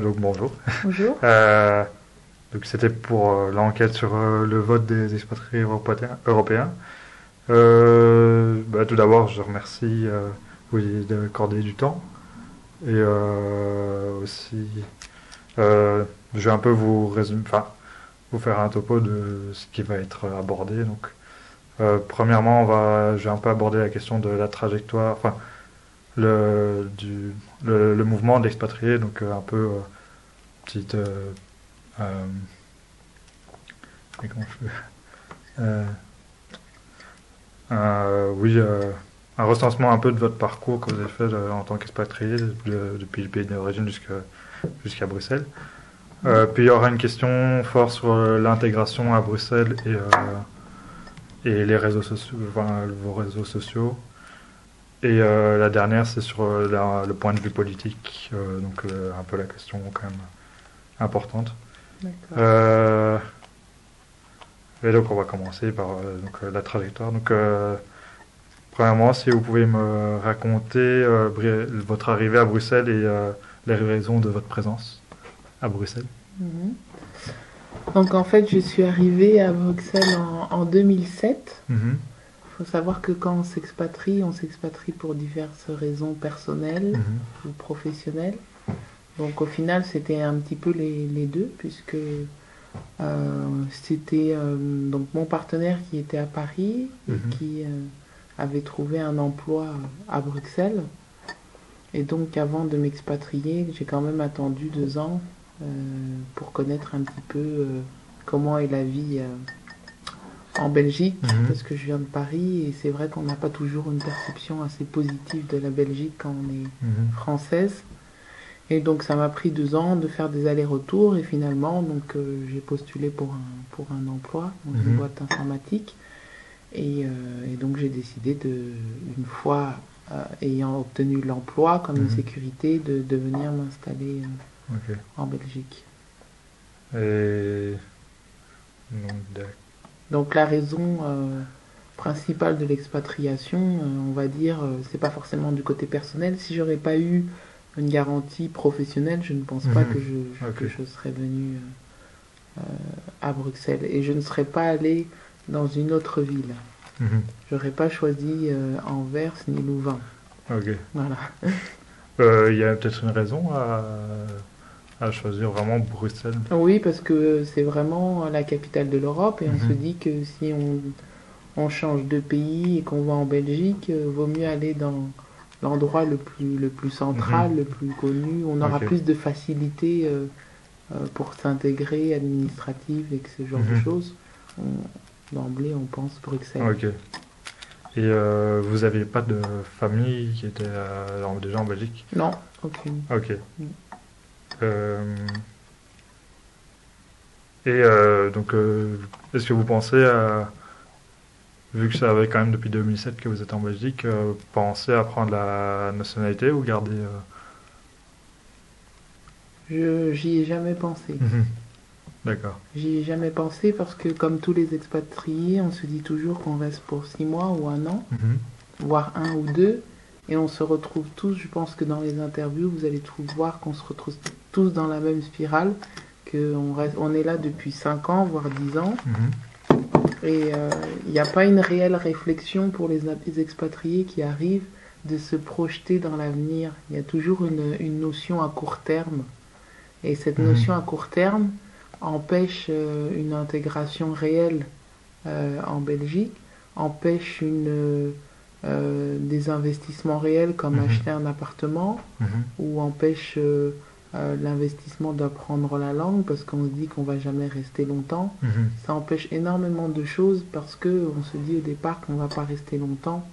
Donc bonjour. Bonjour. Donc c'était pour l'enquête sur le vote des expatriés européens. Tout d'abord, je remercie vous d'accorder du temps. Et aussi, je vais un peu vous résumer, enfin, vous faire un topo de ce qui va être abordé. Donc, premièrement, je vais un peu aborder la question de la trajectoire, enfin, le mouvement de l'expatrié, donc un peu petite, euh, comment je fais oui, un recensement un peu de votre parcours que vous avez fait en tant qu'expatrié depuis le pays d'origine jusqu'à Bruxelles. Puis il y aura une question forte sur l'intégration à Bruxelles et les réseaux sociaux, enfin, vos réseaux sociaux. Et la dernière, c'est sur le point de vue politique, donc un peu la question quand même importante. D'accord. Et donc on va commencer par la trajectoire. Donc premièrement, si vous pouvez me raconter votre arrivée à Bruxelles et les raisons de votre présence à Bruxelles. Mhm. Donc en fait, je suis arrivée à Bruxelles en 2007. Mhm. Il faut savoir que quand on s'expatrie pour diverses raisons personnelles Mhm. ou professionnelles. Donc au final, c'était un petit peu les deux, puisque c'était donc mon partenaire qui était à Paris et Mhm. qui avait trouvé un emploi à Bruxelles. Et donc avant de m'expatrier, j'ai quand même attendu 2 ans euh, pour connaître un petit peu comment est la vie en Belgique, Mhm. parce que je viens de Paris et c'est vrai qu'on n'a pas toujours une perception assez positive de la Belgique quand on est Mhm. française. Et donc ça m'a pris 2 ans de faire des allers-retours et finalement donc j'ai postulé pour un emploi dans une Mhm. boîte informatique et donc j'ai décidé une fois ayant obtenu l'emploi comme une Mhm. sécurité de venir m'installer Ok. en Belgique. Et donc, Donc la raison principale de l'expatriation, on va dire, c'est pas forcément du côté personnel. Si j'aurais pas eu une garantie professionnelle, je ne pense pas Mhm. que Ok. je serais venue à Bruxelles et je ne serais pas allée dans une autre ville. Mhm. J'aurais pas choisi Anvers ni Louvain. Ok. Voilà. Il y a peut-être une raison à choisir vraiment Bruxelles. Oui, parce que c'est vraiment la capitale de l'Europe et on se Mhm. dit que si on change de pays et qu'on va en Belgique, vaut mieux aller dans l'endroit le plus Mhm. central, le plus connu. On aura Ok. plus de facilité pour s'intégrer, administrative et que ce genre de Mhm. choses. D'emblée, on pense Bruxelles. Ok. Et vous aviez pas de famille qui était déjà en Belgique? Non, aucune. Ok. Euh, et donc, est-ce que vous pensez, vu que ça avait quand même depuis 2007 que vous êtes en Belgique, pensez à prendre la nationalité ou garder J'y ai jamais pensé. Mhm. D'accord. J'y ai jamais pensé parce que comme tous les expatriés, on se dit toujours qu'on reste pour 6 mois ou un an, Mhm. voire un ou deux, et on se retrouve tous, je pense que dans les interviews, vous allez voir qu'on se retrouve tous dans la même spirale, on est là depuis 5 ans, voire 10 ans, Mhm. et il n'y a pas une réelle réflexion pour les expatriés qui arrivent de se projeter dans l'avenir. Il y a toujours une notion à court terme, et cette Mhm. notion à court terme empêche une intégration réelle en Belgique, empêche des investissements réels comme Mhm. acheter un appartement, Mhm. ou empêche l'investissement d'apprendre la langue parce qu'on se dit qu'on va jamais rester longtemps. Mhm. Ça empêche énormément de choses parce qu'on se dit au départ qu'on va pas rester longtemps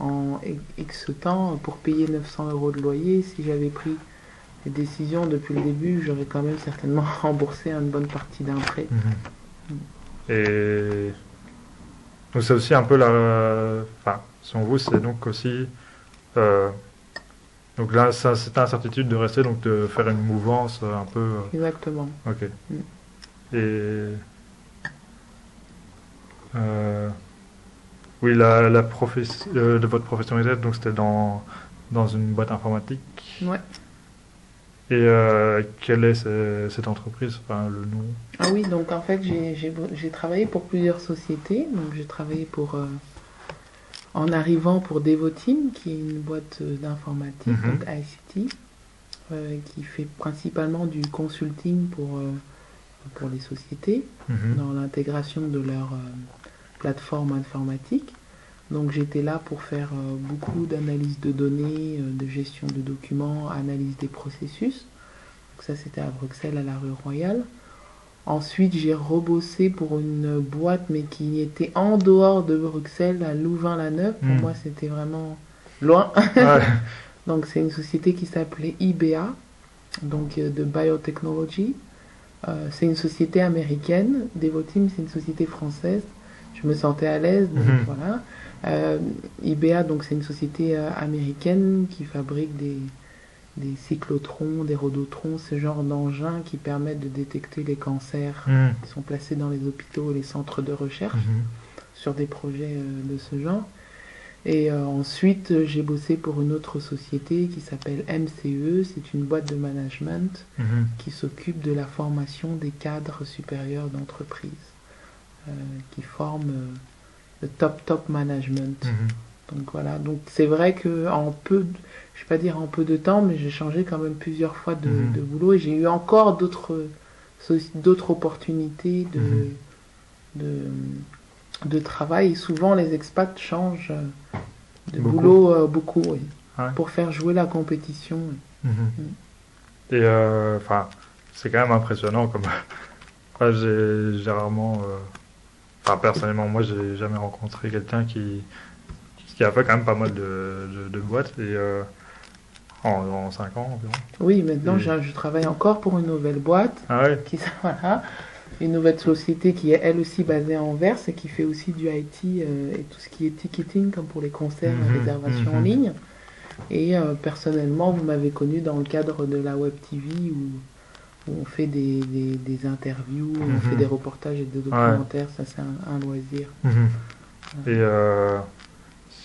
en X temps pour payer 900 euros de loyer. Si j'avais pris les décisions depuis le début, j'aurais quand même certainement remboursé une bonne partie d'un prêt. Mhm. Et donc c'est aussi un peu enfin, selon vous, c'est donc aussi euh, donc là, cette incertitude de rester, donc de faire une mouvance un peu. Exactement. Ok. Mm. Et euh, Oui, de votre profession exacte, donc c'était dans une boîte informatique. Ouais. Et quelle est cette entreprise, enfin le nom? Ah oui, donc en fait, j'ai travaillé pour plusieurs sociétés. Donc j'ai travaillé en arrivant pour Devoteam, qui est une boîte d'informatique, Mhm, donc ICT, qui fait principalement du consulting pour les sociétés mhm, dans l'intégration de leur plateforme informatique. Donc j'étais là pour faire beaucoup d'analyse de données, de gestion de documents, analyse des processus. Donc ça c'était à Bruxelles, à la rue Royale. Ensuite j'ai rebossé pour une boîte mais qui était en dehors de Bruxelles, à Louvain-la-Neuve. Pour mhm. moi c'était vraiment loin. Ouais. Donc c'est une société qui s'appelait IBA, donc de Biotechnology. C'est une société américaine. Devoteam, c'est une société française. Je me sentais à l'aise, donc Mhm, voilà. Euh, IBA, donc c'est une société américaine qui fabrique des cyclotrons, des rhodotrons, ce genre d'engins qui permettent de détecter les cancers mhm, qui sont placés dans les hôpitaux et les centres de recherche mhm, sur des projets de ce genre. Et ensuite, j'ai bossé pour une autre société qui s'appelle MCE. C'est une boîte de management mhm, qui s'occupe de la formation des cadres supérieurs d'entreprise, euh, qui forment le top management. mhm, Donc voilà, donc c'est vrai que je vais pas dire en peu de temps, mais j'ai changé quand même plusieurs fois mhm, de boulot et j'ai eu encore d'autres opportunités mhm. de, de travail. Et souvent les expats changent de Beaucoup. boulot beaucoup, oui, Ouais. pour faire jouer la compétition. Mhm. Oui. Et enfin, c'est quand même impressionnant comme. Enfin, j'ai rarement. Enfin, personnellement, moi, j'ai jamais rencontré quelqu'un qui a fait quand même pas mal de boîtes et en 5 ans environ. Oui, maintenant Et... je travaille encore pour une nouvelle boîte Ah ouais. voilà, une nouvelle société qui est elle aussi basée à Anvers et qui fait aussi du IT et tout ce qui est ticketing comme pour les concerts, Mhm, réservation en mhm, ligne. Et personnellement, vous m'avez connu dans le cadre de la Web TV où on fait des interviews, où on fait des mhm. reportages et des Ouais. documentaires, ça c'est un loisir. Mhm. Et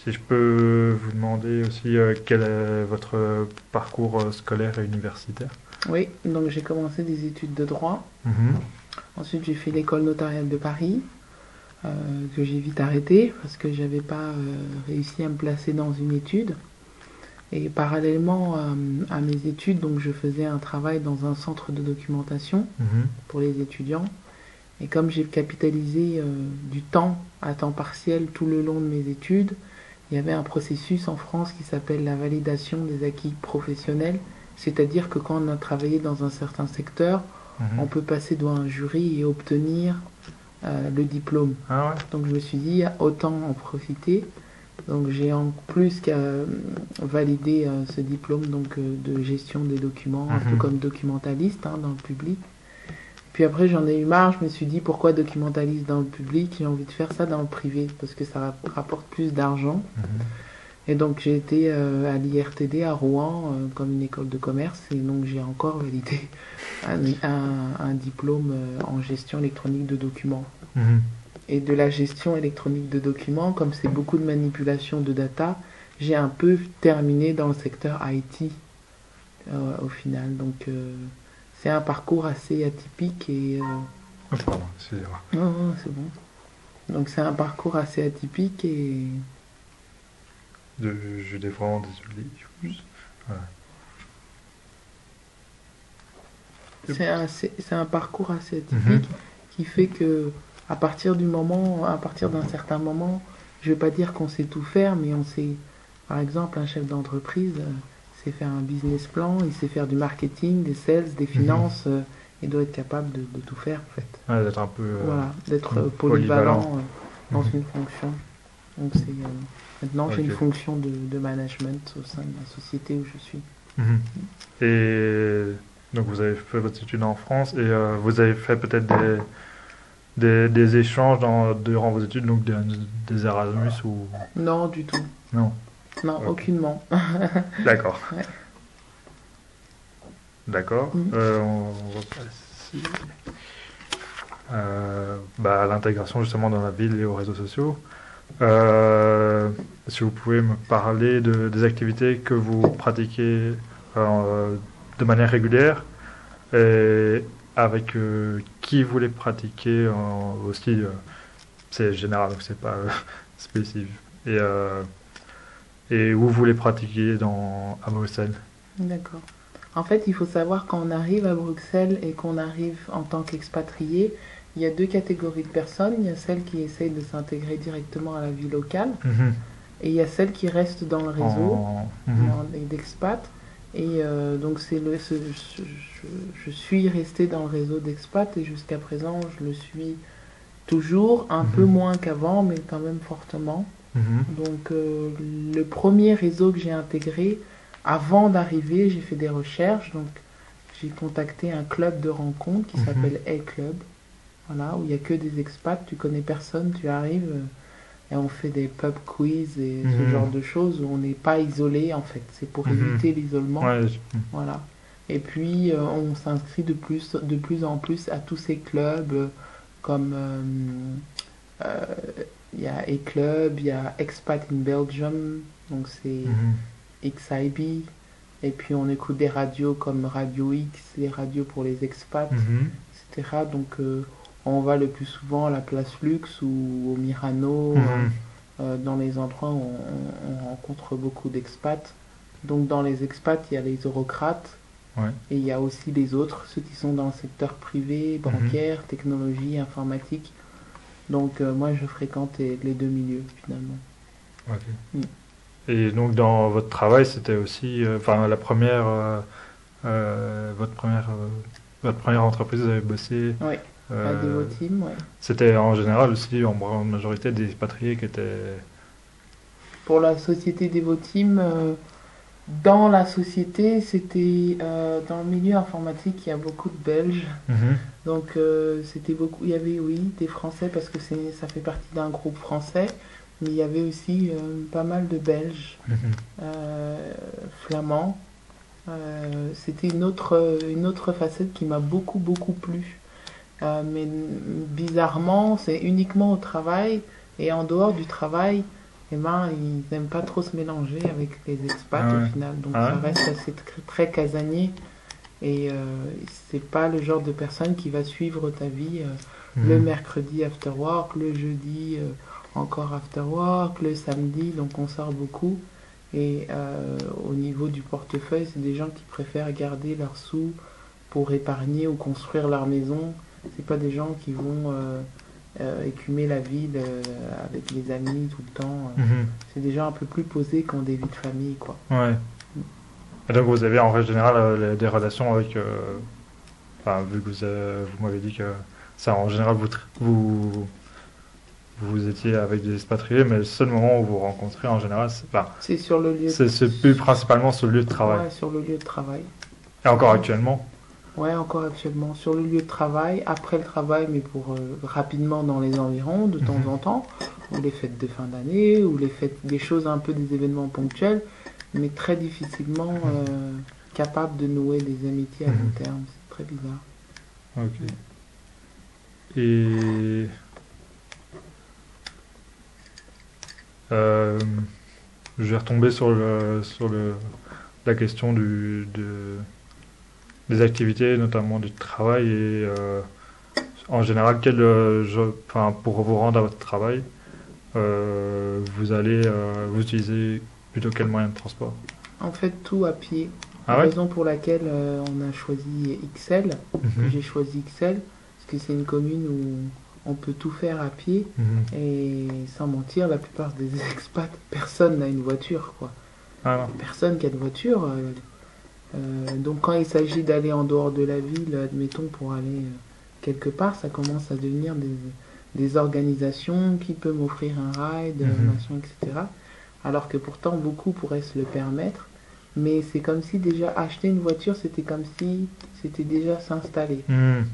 si je peux vous demander aussi quel est votre parcours scolaire et universitaire? Oui, donc j'ai commencé des études de droit. Mhm, Ensuite, j'ai fait l'école notariale de Paris, euh, que j'ai vite arrêté parce que j'avais pas réussi à me placer dans une étude. Et parallèlement à mes études, donc je faisais un travail dans un centre de documentation mhm, pour les étudiants. Et comme j'ai capitalisé du temps à temps partiel tout le long de mes études, il y avait un processus en France qui s'appelle la validation des acquis professionnels. C'est-à-dire que quand on a travaillé dans un certain secteur, on mhm. peut passer devant un jury et obtenir le diplôme. Ah ouais. Donc je me suis dit, autant en profiter. Donc j'ai en plus qu'à valider ce diplôme donc, de gestion des documents, un peu Mhm, comme documentaliste hein, dans le public. Puis après j'en ai eu marre, je me suis dit pourquoi documentaliste dans le public, j'ai envie de faire ça dans le privé parce que ça rapporte plus d'argent. mhm, Et donc j'ai été à l'IRTD à Rouen comme une école de commerce et donc j'ai encore validé un diplôme en gestion électronique de documents. mhm, Et de la gestion électronique de documents, comme c'est beaucoup de manipulation de data, j'ai un peu terminé dans le secteur IT au final. Donc c'est un parcours assez atypique et... Oh, pardon, excusez-moi. non, non, c'est bon. Donc c'est un parcours assez atypique et... Je suis vraiment désolé. Voilà. Yep. C'est un parcours assez Mhm, atypique qui fait que à partir d'un certain moment, je vais pas dire qu'on sait tout faire, mais on sait, par exemple, un chef d'entreprise sait faire un business plan, il sait faire du marketing, des sales, des mhm. finances, il doit être capable de tout faire en fait. Ouais, d'être un peu Voilà, d'être polyvalent. polyvalent dans Mhm. une fonction. Donc c'est maintenant j'ai une Ok. fonction de management au sein de la société où je suis. Mhm. Et donc vous avez fait votre étude en France et vous avez fait peut-être des échanges durant vos études, donc des Erasmus ou... Non, du tout. Non. Non, Ok. aucunement. D'accord. Ouais. D'accord. Mhm. On va passer bah, à l'intégration justement dans la ville et aux réseaux sociaux. Si vous pouvez me parler des activités que vous pratiquez de manière régulière et avec qui vous les pratiquez aussi, c'est général, donc c'est pas spécifique. Et, euh, et où vous les pratiquez à Bruxelles. D'accord. En fait, il faut savoir quand on arrive à Bruxelles et qu'on arrive en tant qu'expatrié, il y a deux catégories de personnes. Il y a celles qui essayent de s'intégrer directement à la vie locale Mhm. et il y a celles qui restent dans le réseau Mhm. d'expat. Et donc je suis restée dans le réseau d'expat et jusqu'à présent je le suis toujours, un peu Mhm. moins qu'avant, mais quand même fortement. Mhm. Donc le premier réseau que j'ai intégré, avant d'arriver, j'ai fait des recherches. Donc j'ai contacté un club de rencontres qui Mhm. s'appelle A-Club. Voilà, où il n'y a que des expats, tu connais personne, tu arrives et on fait des pub quiz et ce genre Mhm. de choses où on n'est pas isolé en fait. C'est pour Mhm. éviter l'isolement. Ouais, Voilà. Et puis on s'inscrit de plus en plus à tous ces clubs comme euh, il y a A-Club, il y a Expat in Belgium, donc c'est mhm. XIB. Et puis on écoute des radios comme Radio X, les radios pour les expats, Mhm. etc. Donc on va le plus souvent à la place Luxe ou au Mirano, Mhm. dans les endroits où on rencontre beaucoup d'expats. Donc dans les expats, il y a les eurocrates Ouais. et il y a aussi les autres, ceux qui sont dans le secteur privé, Mhm. bancaire, technologie, informatique. Donc moi je fréquente les deux milieux finalement. Ok. Mm. Et donc dans votre travail, c'était aussi, enfin la première, votre première entreprise, vous avez bossé, Oui, à euh, Devoteam, ouais. c'était en général aussi en majorité des expatriés qui étaient. Pour la société Devoteam, dans la société, c'était dans le milieu informatique, il y a beaucoup de Belges. Mhm. Donc c'était beaucoup, il y avait oui des Français parce que ça fait partie d'un groupe français, mais il y avait aussi pas mal de Belges, Mhm. euh, flamands. C'était une autre facette qui m'a beaucoup plu. Mais bizarrement, c'est uniquement au travail et en dehors du travail, eh ben, ils n'aiment pas trop se mélanger avec les expats Ah au ouais. final. Donc Ah ça ouais. reste assez très casanier et c'est pas le genre de personne qui va suivre ta vie le Mhm. mercredi after work, le jeudi encore after work, le samedi. Donc on sort beaucoup. Et au niveau du portefeuille, c'est des gens qui préfèrent garder leurs sous pour épargner ou construire leur maison. C'est pas des gens qui vont écumer la ville avec les amis tout le temps. Mhm. C'est des gens un peu plus posés qui ont des vies de famille, quoi. Ouais. Et donc vous avez en règle générale des relations avec, enfin vu que vous m'avez dit que ça en général vous étiez avec des expatriés, mais le seul moment où vous vous rencontrez en général, enfin, C'est sur le lieu c'est plus principalement sur le lieu de travail. ouais, sur le lieu de travail. Et encore actuellement. Ouais, encore actuellement. Sur le lieu de travail, après le travail, mais pour rapidement dans les environs, de temps Mhm. en temps, ou les fêtes de fin d'année, ou les fêtes, des choses un peu des événements ponctuels, mais très difficilement capable de nouer des amitiés à long Mhm. terme. C'est très bizarre. Ok. Et euh, je vais retomber la question des activités, notamment du travail et en général, enfin, pour vous rendre à votre travail, vous utilisez plutôt quel moyen de transport? En fait, tout à pied. Ah La ouais? raison pour laquelle on a choisi XL, que Mhm. j'ai choisi XL, parce que c'est une commune où on peut tout faire à pied. Mhm. Et sans mentir, la plupart des expats, personne n'a une voiture, quoi. Ah non. Personne qui a de voiture. Donc quand il s'agit d'aller en dehors de la ville, admettons pour aller quelque part, ça commence à devenir des organisations qui peut m'offrir un ride, Mhm. machin, etc. Alors que pourtant beaucoup pourraient se le permettre. Mais c'est comme si déjà acheter une voiture, c'était comme si c'était déjà s'installer. Mhm.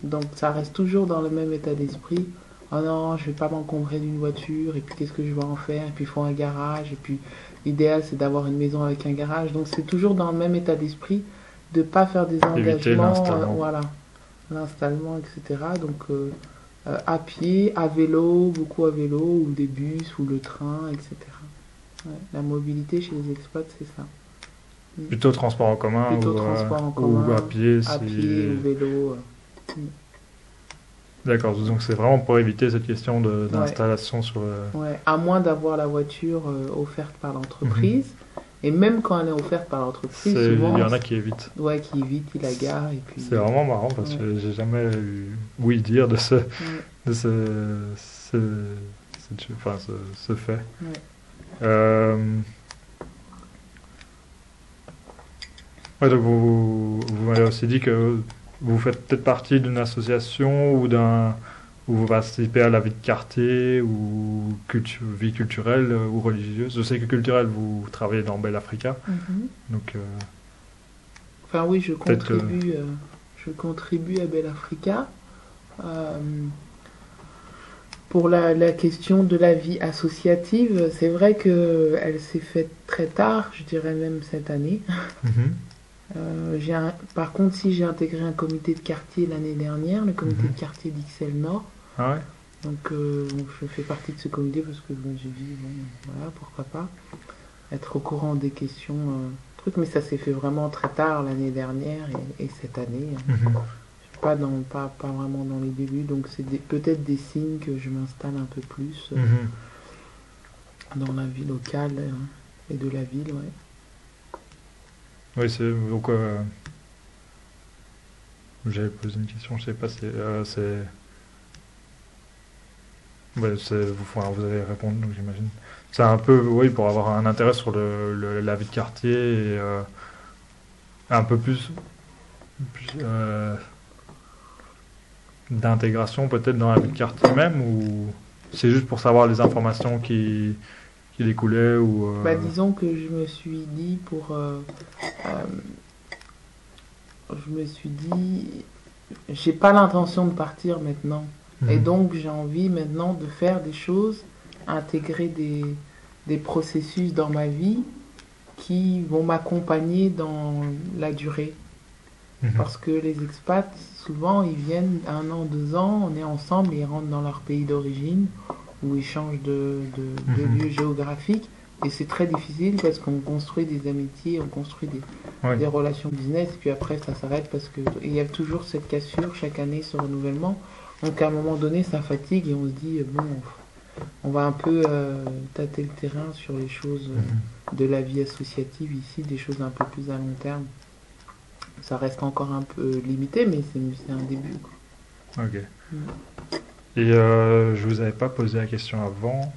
Donc ça reste toujours dans le même état d'esprit. Oh non, je vais pas m'encombrer d'une voiture, et puis qu'est-ce que je vais en faire? Et puis il faut un garage, et puis l'idéal c'est d'avoir une maison avec un garage. Donc c'est toujours dans le même état d'esprit de pas faire des Éviter engagements, l'installement. voilà, l'installement, etc. Donc à pied, à vélo, beaucoup à vélo, ou des bus, ou le train, etc. Ouais, la mobilité chez les expats, c'est ça. Mm. Plutôt transport en commun Plutôt transport en ou commun, à pied ou vélo. Mm. D'accord, donc c'est vraiment pour éviter cette question Ouais, d'installation sur le... ouais. À moins d'avoir la voiture offerte par Mhm. l'entreprise. Et même quand elle est offerte par l'entreprise, Il y souvent, en a qui évitent. ouais, qui évite, il la gare et puis. C'est vraiment marrant parce Ouais, que j'ai jamais eu oui dire ouais, de enfin, ce fait. ouais. Euh, ouais, donc vous m'avez aussi dit que vous faites peut-être partie d'une association où vous participez à la vie de quartier ou vie culturelle ou religieuse. Je sais que culturelle, vous travaillez dans Bell Africa, Mhm. donc Enfin oui, peut-être que... je contribue à Bell Africa. Euh, pour la question de la vie associative, c'est vrai qu'elle s'est faite très tard, je dirais même cette année. Mhm, Par contre, si j'ai intégré un comité de quartier l'année dernière, le comité mhm. de quartier d'Ixelles Nord. Ah ouais? Donc, je fais partie de ce comité parce que bon, j'ai dit, bon, voilà, pourquoi pas, être au courant des questions, trucs, mais ça s'est fait vraiment très tard l'année dernière et cette année. Mhm, Pas vraiment dans les débuts, donc c'est peut-être des signes que je m'installe un peu plus mhm. dans la vie locale et de la ville, ouais. Oui, donc j'avais posé une question, je sais pas si ouais, enfin, vous allez répondre, donc j'imagine. C'est un peu, oui, pour avoir un intérêt sur la vie de quartier et un peu plus d'intégration peut-être dans la vie de quartier même, ou c'est juste pour savoir les informations qui découlaient ou Bah, disons que je me suis dit euh, je me suis dit, j'ai pas l'intention de partir maintenant. Et Mhm, donc j'ai envie maintenant de faire des choses, intégrer des processus dans ma vie qui vont m'accompagner dans la durée. mhm, Parce que les expats, souvent, ils viennent 1 an, 2 ans, on est ensemble et ils rentrent dans leur pays d'origine ou ils changent de mhm. lieu géographique. Et c'est très difficile parce qu'on construit des amitiés, on construit Oui. des relations business, et puis après ça s'arrête parce que il y a toujours cette cassure chaque année, ce renouvellement. Donc à un moment donné, ça fatigue et on se dit, bon, on va un peu tâter le terrain sur les choses Mhm. de la vie associative ici, des choses un peu plus à long terme. Ça reste encore un peu limité, mais c'est un début, quoi. Ok. Mm. Et je vous avais pas posé la question avant,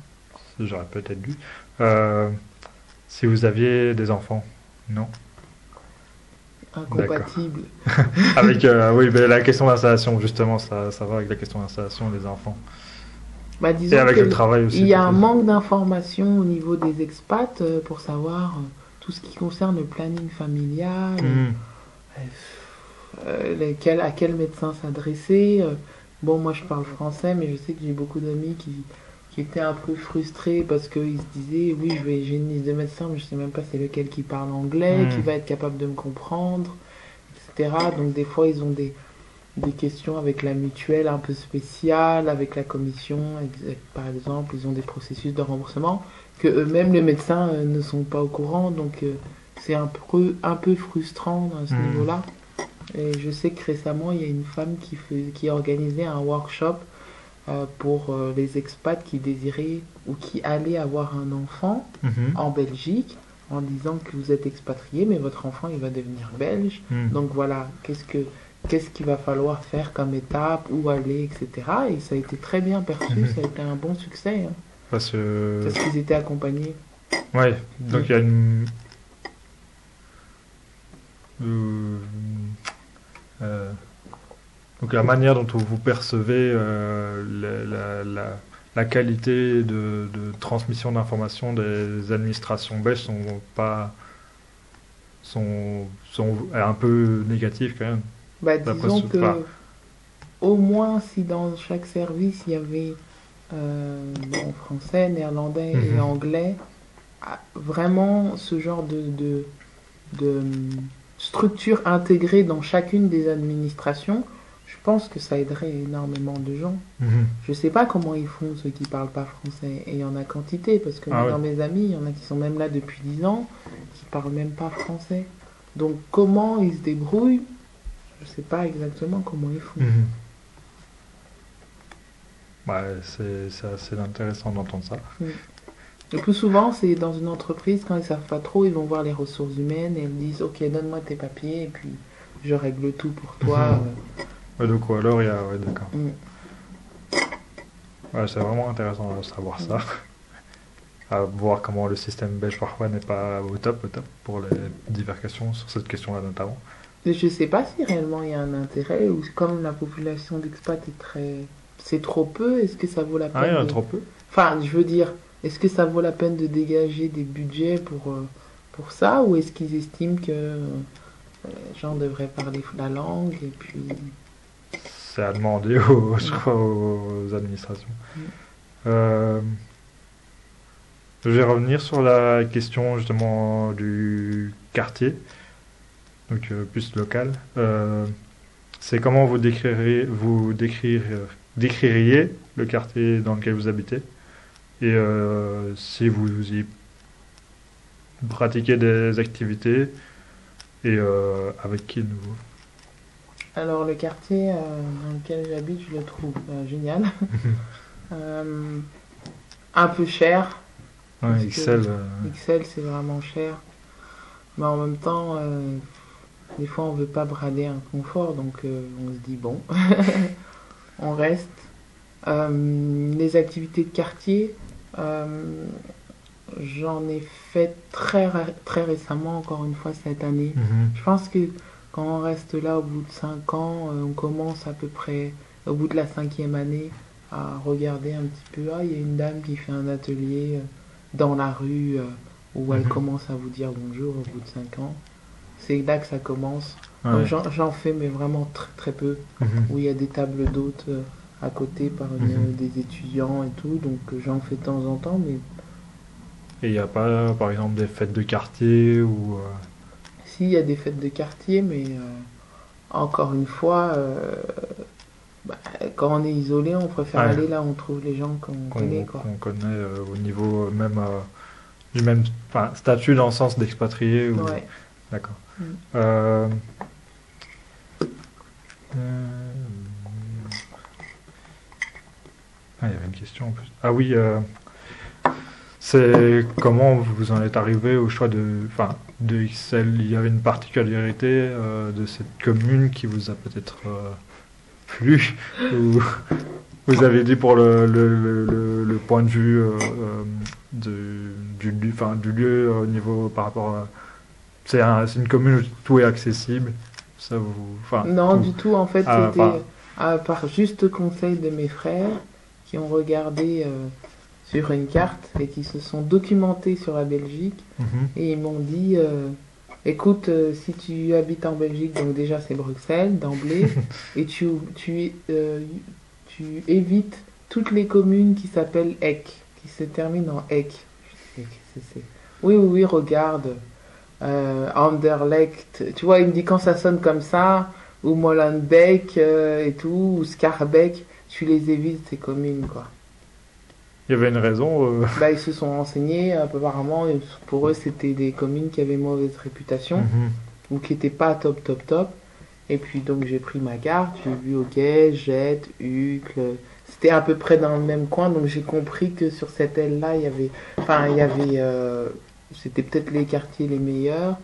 j'aurais peut-être dû. Euh, si vous aviez des enfants, non? D'accord. Incompatible. Avec, oui, ben, la question d'installation, justement, ça va avec la question d'installation des enfants. Bah, Et disons avec le que travail il aussi, y a un peut-être. manque d'informations au niveau des expats pour savoir tout ce qui concerne le planning familial, Mhm. à quel médecin s'adresser. Bon, moi je parle français, mais je sais que j'ai beaucoup d'amis qui étaient un peu frustrés parce qu'ils se disaient, oui, j'ai une liste de médecins, mais je sais même pas c'est lequel qui parle anglais, qui Mhm. va être capable de me comprendre, etc. Donc des fois ils ont des questions avec la mutuelle un peu spéciales, avec la commission, par exemple, ils ont des processus de remboursement que eux-mêmes les médecins ne sont pas au courant, donc c'est un peu frustrant à ce Mhm. niveau-là. Et je sais que récemment, il y a une femme qui organisait un workshop pour les expats qui désiraient ou qui allaient avoir un enfant Mhm. en Belgique en disant que vous êtes expatrié, mais votre enfant, il va devenir belge. Mhm. Donc voilà, qu'est-ce qu'il va falloir faire comme étape, où aller, etc. Et ça a été très bien perçu, Mhm. ça a été un bon succès, hein, Parce que, parce qu'ils étaient accompagnés. ouais, Mm. donc il y a euh, euh, donc la manière dont vous percevez la qualité de transmission d'informations des administrations belges sont un peu négatives quand même. Bah, D'après disons ce, enfin, que au moins si dans chaque service il y avait bon, français, néerlandais et mhm, anglais, vraiment ce genre de structure intégrée dans chacune des administrations, Je pense que ça aiderait énormément de gens. Mhm. Je sais pas comment ils font ceux qui parlent pas français. Et il y en a quantité, parce que Ah moi, ouais. dans mes amis, il y en a qui sont même là depuis 10 ans, qui parlent même pas français. Donc comment ils se débrouillent, je sais pas exactement comment ils font. Mhm. Ouais, c'est assez intéressant d'entendre ça. Mm. Le plus souvent, c'est dans une entreprise, quand ils savent pas trop, ils vont voir les ressources humaines et elles disent, ok, donne-moi tes papiers et puis je règle tout pour toi. Mhm. Ouais, donc, ou alors, il y a. Ouais, d'accord. Mm. Ouais, c'est vraiment intéressant de savoir ça. Mm. À voir comment le système belge parfois n'est pas au top pour les divers sur cette question-là notamment. Et je sais pas si réellement il y a un intérêt ou comme la population d'expat est très... C'est trop peu, est-ce que ça vaut la Ah, il y peine en a de... trop peu. Enfin, je veux dire, est-ce que ça vaut la peine de dégager des budgets pour ça ou est-ce qu'ils estiment que les gens devraient parler la langue et puis... C'est à demander je Mm. crois, aux administrations. Mm. Euh, je vais revenir sur la question justement du quartier, donc plus local. C'est comment décririez le quartier dans lequel vous habitez et si vous y pratiquez des activités et avec qui de nouveau. Alors le quartier dans lequel j'habite, je le trouve génial. Euh, un peu cher, Ouais, parce que Excel. XL c'est vraiment cher. Mais en même temps, des fois on veut pas brader un confort, donc on se dit bon, on reste. Les activités de quartier, euh, j'en ai fait très récemment, encore une fois cette année. Mhm. Je pense que quand on reste là au bout de 5 ans, on commence à peu près au bout de la 5e année à regarder un petit peu. Ah, il y a une dame qui fait un atelier dans la rue où elle Mhm. commence à vous dire bonjour au bout de 5 ans. C'est là que ça commence. Donc Ouais. j'en fais, mais vraiment très peu, Mhm. où il y a des tables d'hôtes à côté par Mhm. des étudiants et tout. Donc j'en fais de temps en temps, mais Et il n'y a pas, par exemple, des fêtes de quartier ou. si, il y a des fêtes de quartier, mais encore une fois, bah, quand on est isolé, on préfère Ouais, aller là où on trouve les gens qu'on connaît, quoi. qu'on connaît au niveau même du même enfin, statut dans le sens d'expatrié ou. Ouais. D'accord. Mm. Euh, Ah, il y avait une question en plus. Ah oui, c'est comment vous en êtes arrivé au choix enfin, de XL. Il y avait une particularité de cette commune qui vous a peut-être plu ou vous avez dit pour le point de vue du lieu au niveau par rapport à... C'est une commune où tout est accessible. Ça vous... Enfin, Non, tout. du tout, en fait, Ah, c'était enfin, par juste conseil de mes frères qui ont regardé sur une carte et qui se sont documentés sur la Belgique mhm, et ils m'ont dit écoute, si tu habites en Belgique, donc déjà c'est Bruxelles d'emblée, et tu évites toutes les communes qui s'appellent Eck, qui se terminent en Eck. Je dis, qu'est-ce que c'est? Oui, oui, oui, regarde. Anderlecht, tu vois, il me dit quand ça sonne comme ça, ou Molenbeek et tout, ou Schaerbeek, tu les évites ces communes, quoi. il y avait une raison. Bah, ils se sont renseignés, apparemment, et pour eux, c'était des communes qui avaient mauvaise réputation, Mhm, ou qui n'étaient pas top, top, top. Et puis, donc, j'ai pris ma carte, j'ai vu, ok, Jette, Uccle, c'était à peu près dans le même coin, donc j'ai compris que sur cette aile-là, c'était peut-être les quartiers les meilleurs.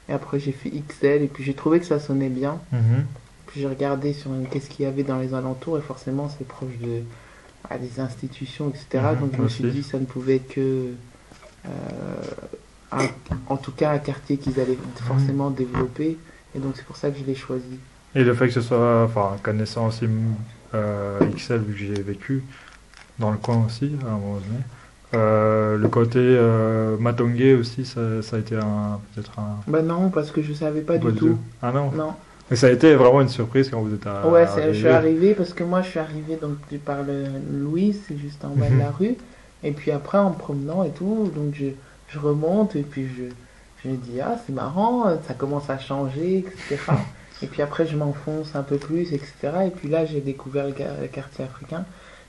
Et après, j'ai fait XL, et puis j'ai trouvé que ça sonnait bien. mhm. Puis j'ai regardé qu'est-ce qu'il y avait dans les alentours, et forcément, c'est proche des institutions, etc. Donc je me suis Aussi. dit, ça ne pouvait être que, euh, un- en tout cas, un quartier qu'ils allaient forcément développer. Et donc c'est pour ça que je l'ai choisi. Et le fait que ce soit, enfin, connaissant aussi XL, vu que j'y ai vécu, dans le coin aussi, à un moment donné. Le côté Matongué aussi, ça a été peut-être un Bah non, parce que je savais pas du bout de tout. deux. Ah non. Non. Mais ça a été vraiment une surprise quand vous êtes Ouais, je suis arrivé. arrivée parce que moi je suis arrivée donc par le Louis, c'est juste en bas de la rue. Et puis après en me promenant et tout, donc je remonte et puis je me dis ah c'est marrant, ça commence à changer, etc. Et puis après, je m'enfonce un peu plus, etc. Et puis là, j'ai découvert le quartier africain.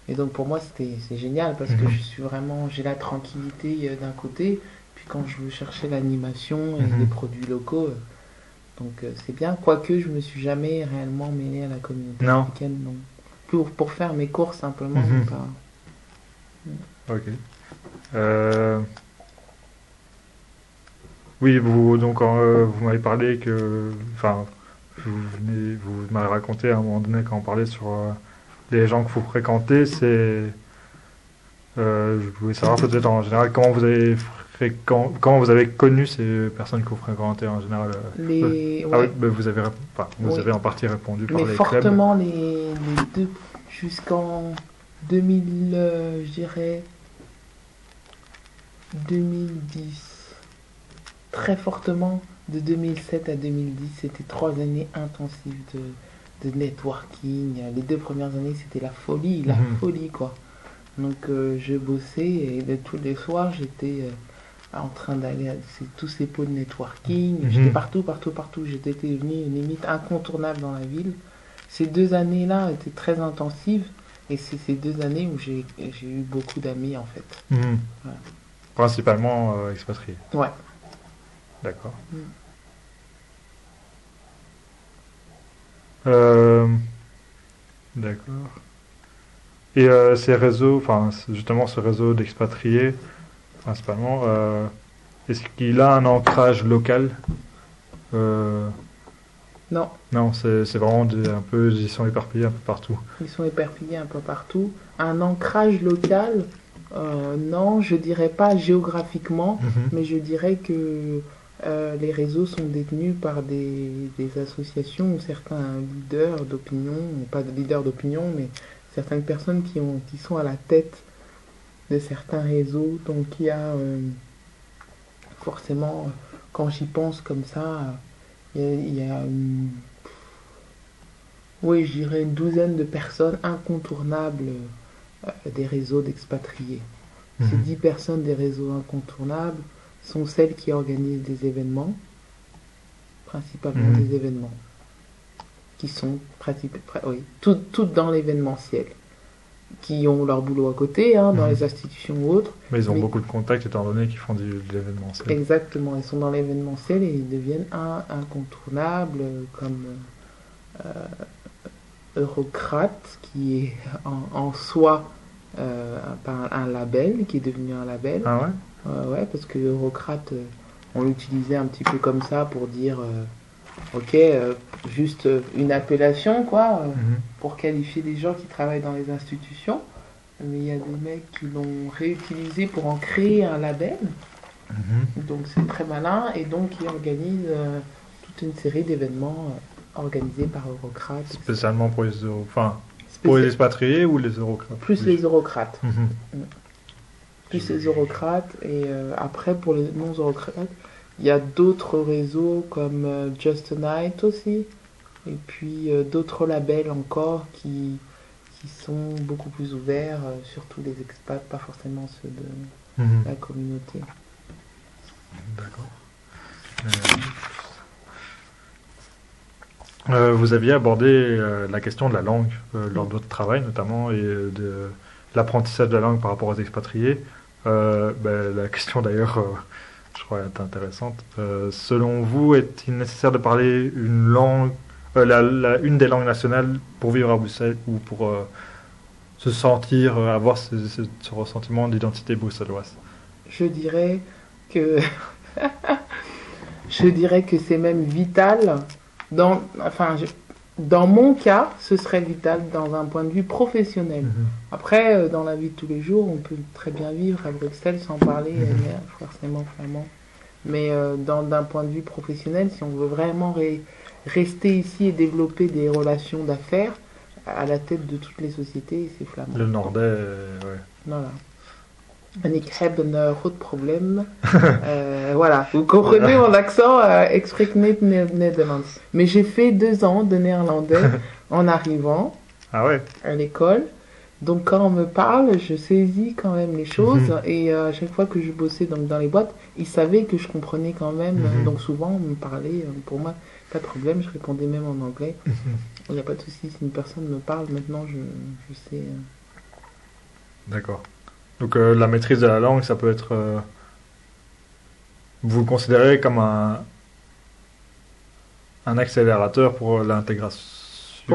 Et donc pour moi, c'est génial parce que Mhm. je suis vraiment, j'ai la tranquillité d'un côté. Puis quand je veux chercher l'animation et les Mhm. produits locaux, donc c'est bien. Quoique je me suis jamais réellement mêlé à la communauté Non. africaine, non. Pour faire mes courses simplement, mais Mhm. pas. Ok. Euh, oui, vous m'avez parlé que, enfin, vous m'avez raconté à un moment donné quand on parlait sur les gens que vous fréquentez, je voulais savoir peut-être en général comment vous avez connu ces personnes que vous fréquentez en général. Ah oui, Ouais, ben enfin, vous oui. avez en partie répondu Mais par les clubs. fortement les deux jusqu'en 2000, je dirais 2010. Très fortement de 2007 à 2010. C'était 3 années intensives de networking. Les 2 premières années, c'était la Mhm. folie quoi. Donc je bossais et tous les soirs, j'étais en train d'aller à tous ces pots de networking. J'étais Mhm. partout, partout, partout. J'étais devenu limite incontournable dans la ville. Ces 2 années-là étaient très intensives et c'est ces 2 années où j'ai eu beaucoup d'amis en fait. Mhm. Voilà. Principalement expatriés. Ouais. D'accord. Mm. Euh, d'accord. Et ces réseaux, enfin justement ce réseau d'expatriés, principalement, est-ce qu'il a un ancrage local? Euh, Non, non, c'est vraiment un peu, ils sont éparpillés un peu partout. ils sont éparpillés un peu partout. Un ancrage local, non, je dirais pas géographiquement, Mhm. mais je dirais que les réseaux sont détenus par des associations ou certains leaders d'opinion, ou pas de leaders d'opinion, mais certaines personnes qui sont à la tête de certains réseaux. Donc il y a forcément, quand j'y pense comme ça, il y a oui, je dirais une douzaine de personnes incontournables des réseaux d'expatriés. Ces Mhm. 10 personnes des réseaux incontournables sont celles qui organisent des événements, principalement Mhm. des événements, qui sont oui, toutes dans l'événementiel, qui ont leur boulot à côté, hein, dans Mhm. les institutions ou autres, Mais ils ont mais beaucoup de contacts étant donné qu'ils font de l'événementiel. exactement, ils sont dans l'événementiel et ils deviennent incontournables, comme Eurocrate, qui est en soi un label, qui est devenu un label. Ah ouais? Ouais, parce que Eurocrate, on l'utilisait un petit peu comme ça pour dire, ok, juste une appellation, quoi, Mhm. pour qualifier les gens qui travaillent dans les institutions. Mais il y a des mecs qui l'ont réutilisé pour en créer un label. Mhm. Donc c'est très malin et donc ils organisent toute une série d'événements organisés par Eurocrate, etc. Spécialement pour enfin, pour les Spécial... expatriés ou les eurocrates Plus plus? les Eurocrates. Mhm. Mm. Plus les Je- Eurocrates et après pour les non-Eurocrates, il y a d'autres réseaux comme Just a Night aussi et puis d'autres labels encore qui sont beaucoup plus ouverts, surtout les expats, pas forcément ceux de Mhm. la communauté. D'accord. Vous aviez abordé la question de la langue lors de votre travail notamment et de l'apprentissage de la langue par rapport aux expatriés. La question d'ailleurs, je crois, est intéressante. Selon vous, est-il nécessaire de parler une langue, une des langues nationales pour vivre à Bruxelles ou pour se sentir, avoir ce ressentiment d'identité bruxelloise? Je dirais que je dirais que c'est même vital enfin, dans mon cas, ce serait vital dans un point de vue professionnel. Mhm. Après, dans la vie de tous les jours, on peut très bien vivre à Bruxelles sans parler Mhm. forcément flamand. Mais d'un point de vue professionnel, si on veut vraiment rester ici et développer des relations d'affaires, à la tête de toutes les sociétés, c'est flamand. Le Nordais, ouais. Voilà. En ik heb een goed probleem. Voilà, vous comprenez mon accent, ik spreek niet Nederlands. Mais j'ai fait 2 ans de néerlandais en arrivant Ah ouais. à l'école. Donc quand on me parle, je saisis quand même les choses. Mhm. Et à chaque fois que je bossais donc, dans les boîtes, ils savaient que je comprenais quand même. Mhm. Donc souvent, on me parlait. Pour moi, pas de problème, je répondais même en anglais. Mhm. Il n'y a pas de souci, si une personne me parle, maintenant je sais. D'accord. Donc la maîtrise de la langue, ça peut être... vous le considérez comme un accélérateur pour Pour l'intégration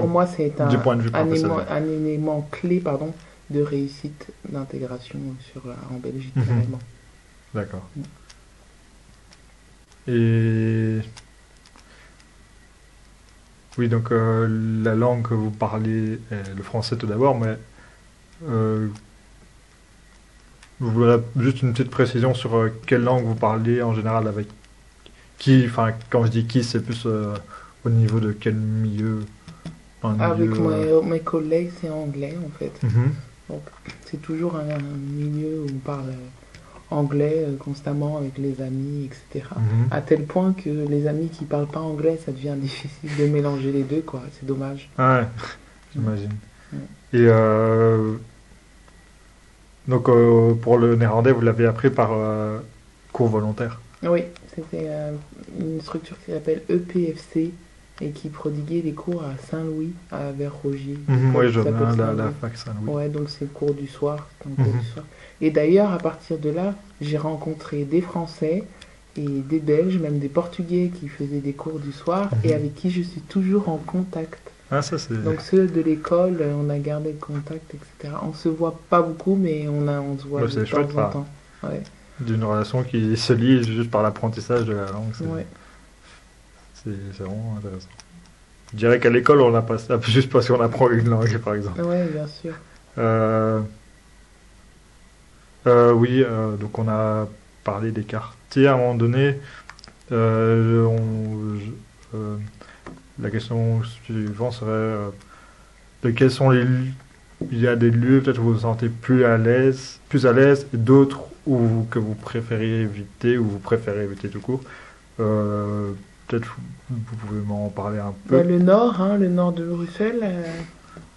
moi, c'est du point de vue professionnel. un élément clé pardon, de réussite d'intégration en Belgique, Mhm. carrément. D'accord. Et oui, donc la langue que vous parlez est le français tout d'abord, mais euh, vous voudrais juste une petite précision sur quelle langue vous parlez en général avec qui, enfin quand je dis qui, c'est plus au niveau de quel milieu, un Avec milieu... mes collègues, c'est anglais en fait. Mhm. Donc, c'est toujours un milieu où on parle anglais constamment avec les amis, etc. Mhm. À tel point que les amis qui parlent pas anglais, ça devient difficile de mélanger les deux, quoi. C'est dommage. Ah ouais, Mm. j'imagine. Mm. Et donc pour le néerlandais, vous l'avez appris par cours volontaire. Oui, c'était une structure qui s'appelle EPFC et qui prodiguait des cours à Saint-Louis, à Verrogier, une Mhm, oui, école je qui vois s'appelle bien la Saint-Louis. fac Saint-Louis. Ouais, donc c'est le cours du soir. C'était un cours du Mhm. soir. Et d'ailleurs, à partir de là, j'ai rencontré des Français et des Belges, même des Portugais qui faisaient des cours du soir et Mhm. avec qui je suis toujours en contact. Ah, ça c'est... Donc ceux de l'école, on a gardé le contact, etc. On se voit pas beaucoup, mais on se voit bah, de c'est temps chouette, en enfin, temps. Ouais, d'une relation qui se lie juste par l'apprentissage de la langue, ouais, c'est vraiment intéressant. Je dirais qu'à l'école, on n'a pas ça, juste parce qu'on apprend une langue, par exemple. ouais, bien sûr. Euh, oui, donc on a parlé des quartiers à un moment donné. Euh, la question suivante serait de quels sont les lieux. Il y a des lieux peut-être où vous vous sentez plus à l'aise, et d'autres où que vous préférez éviter, ou vous préférez éviter tout court. Euh, peut-être vous pouvez m'en parler un Bah, peu. le nord de Bruxelles,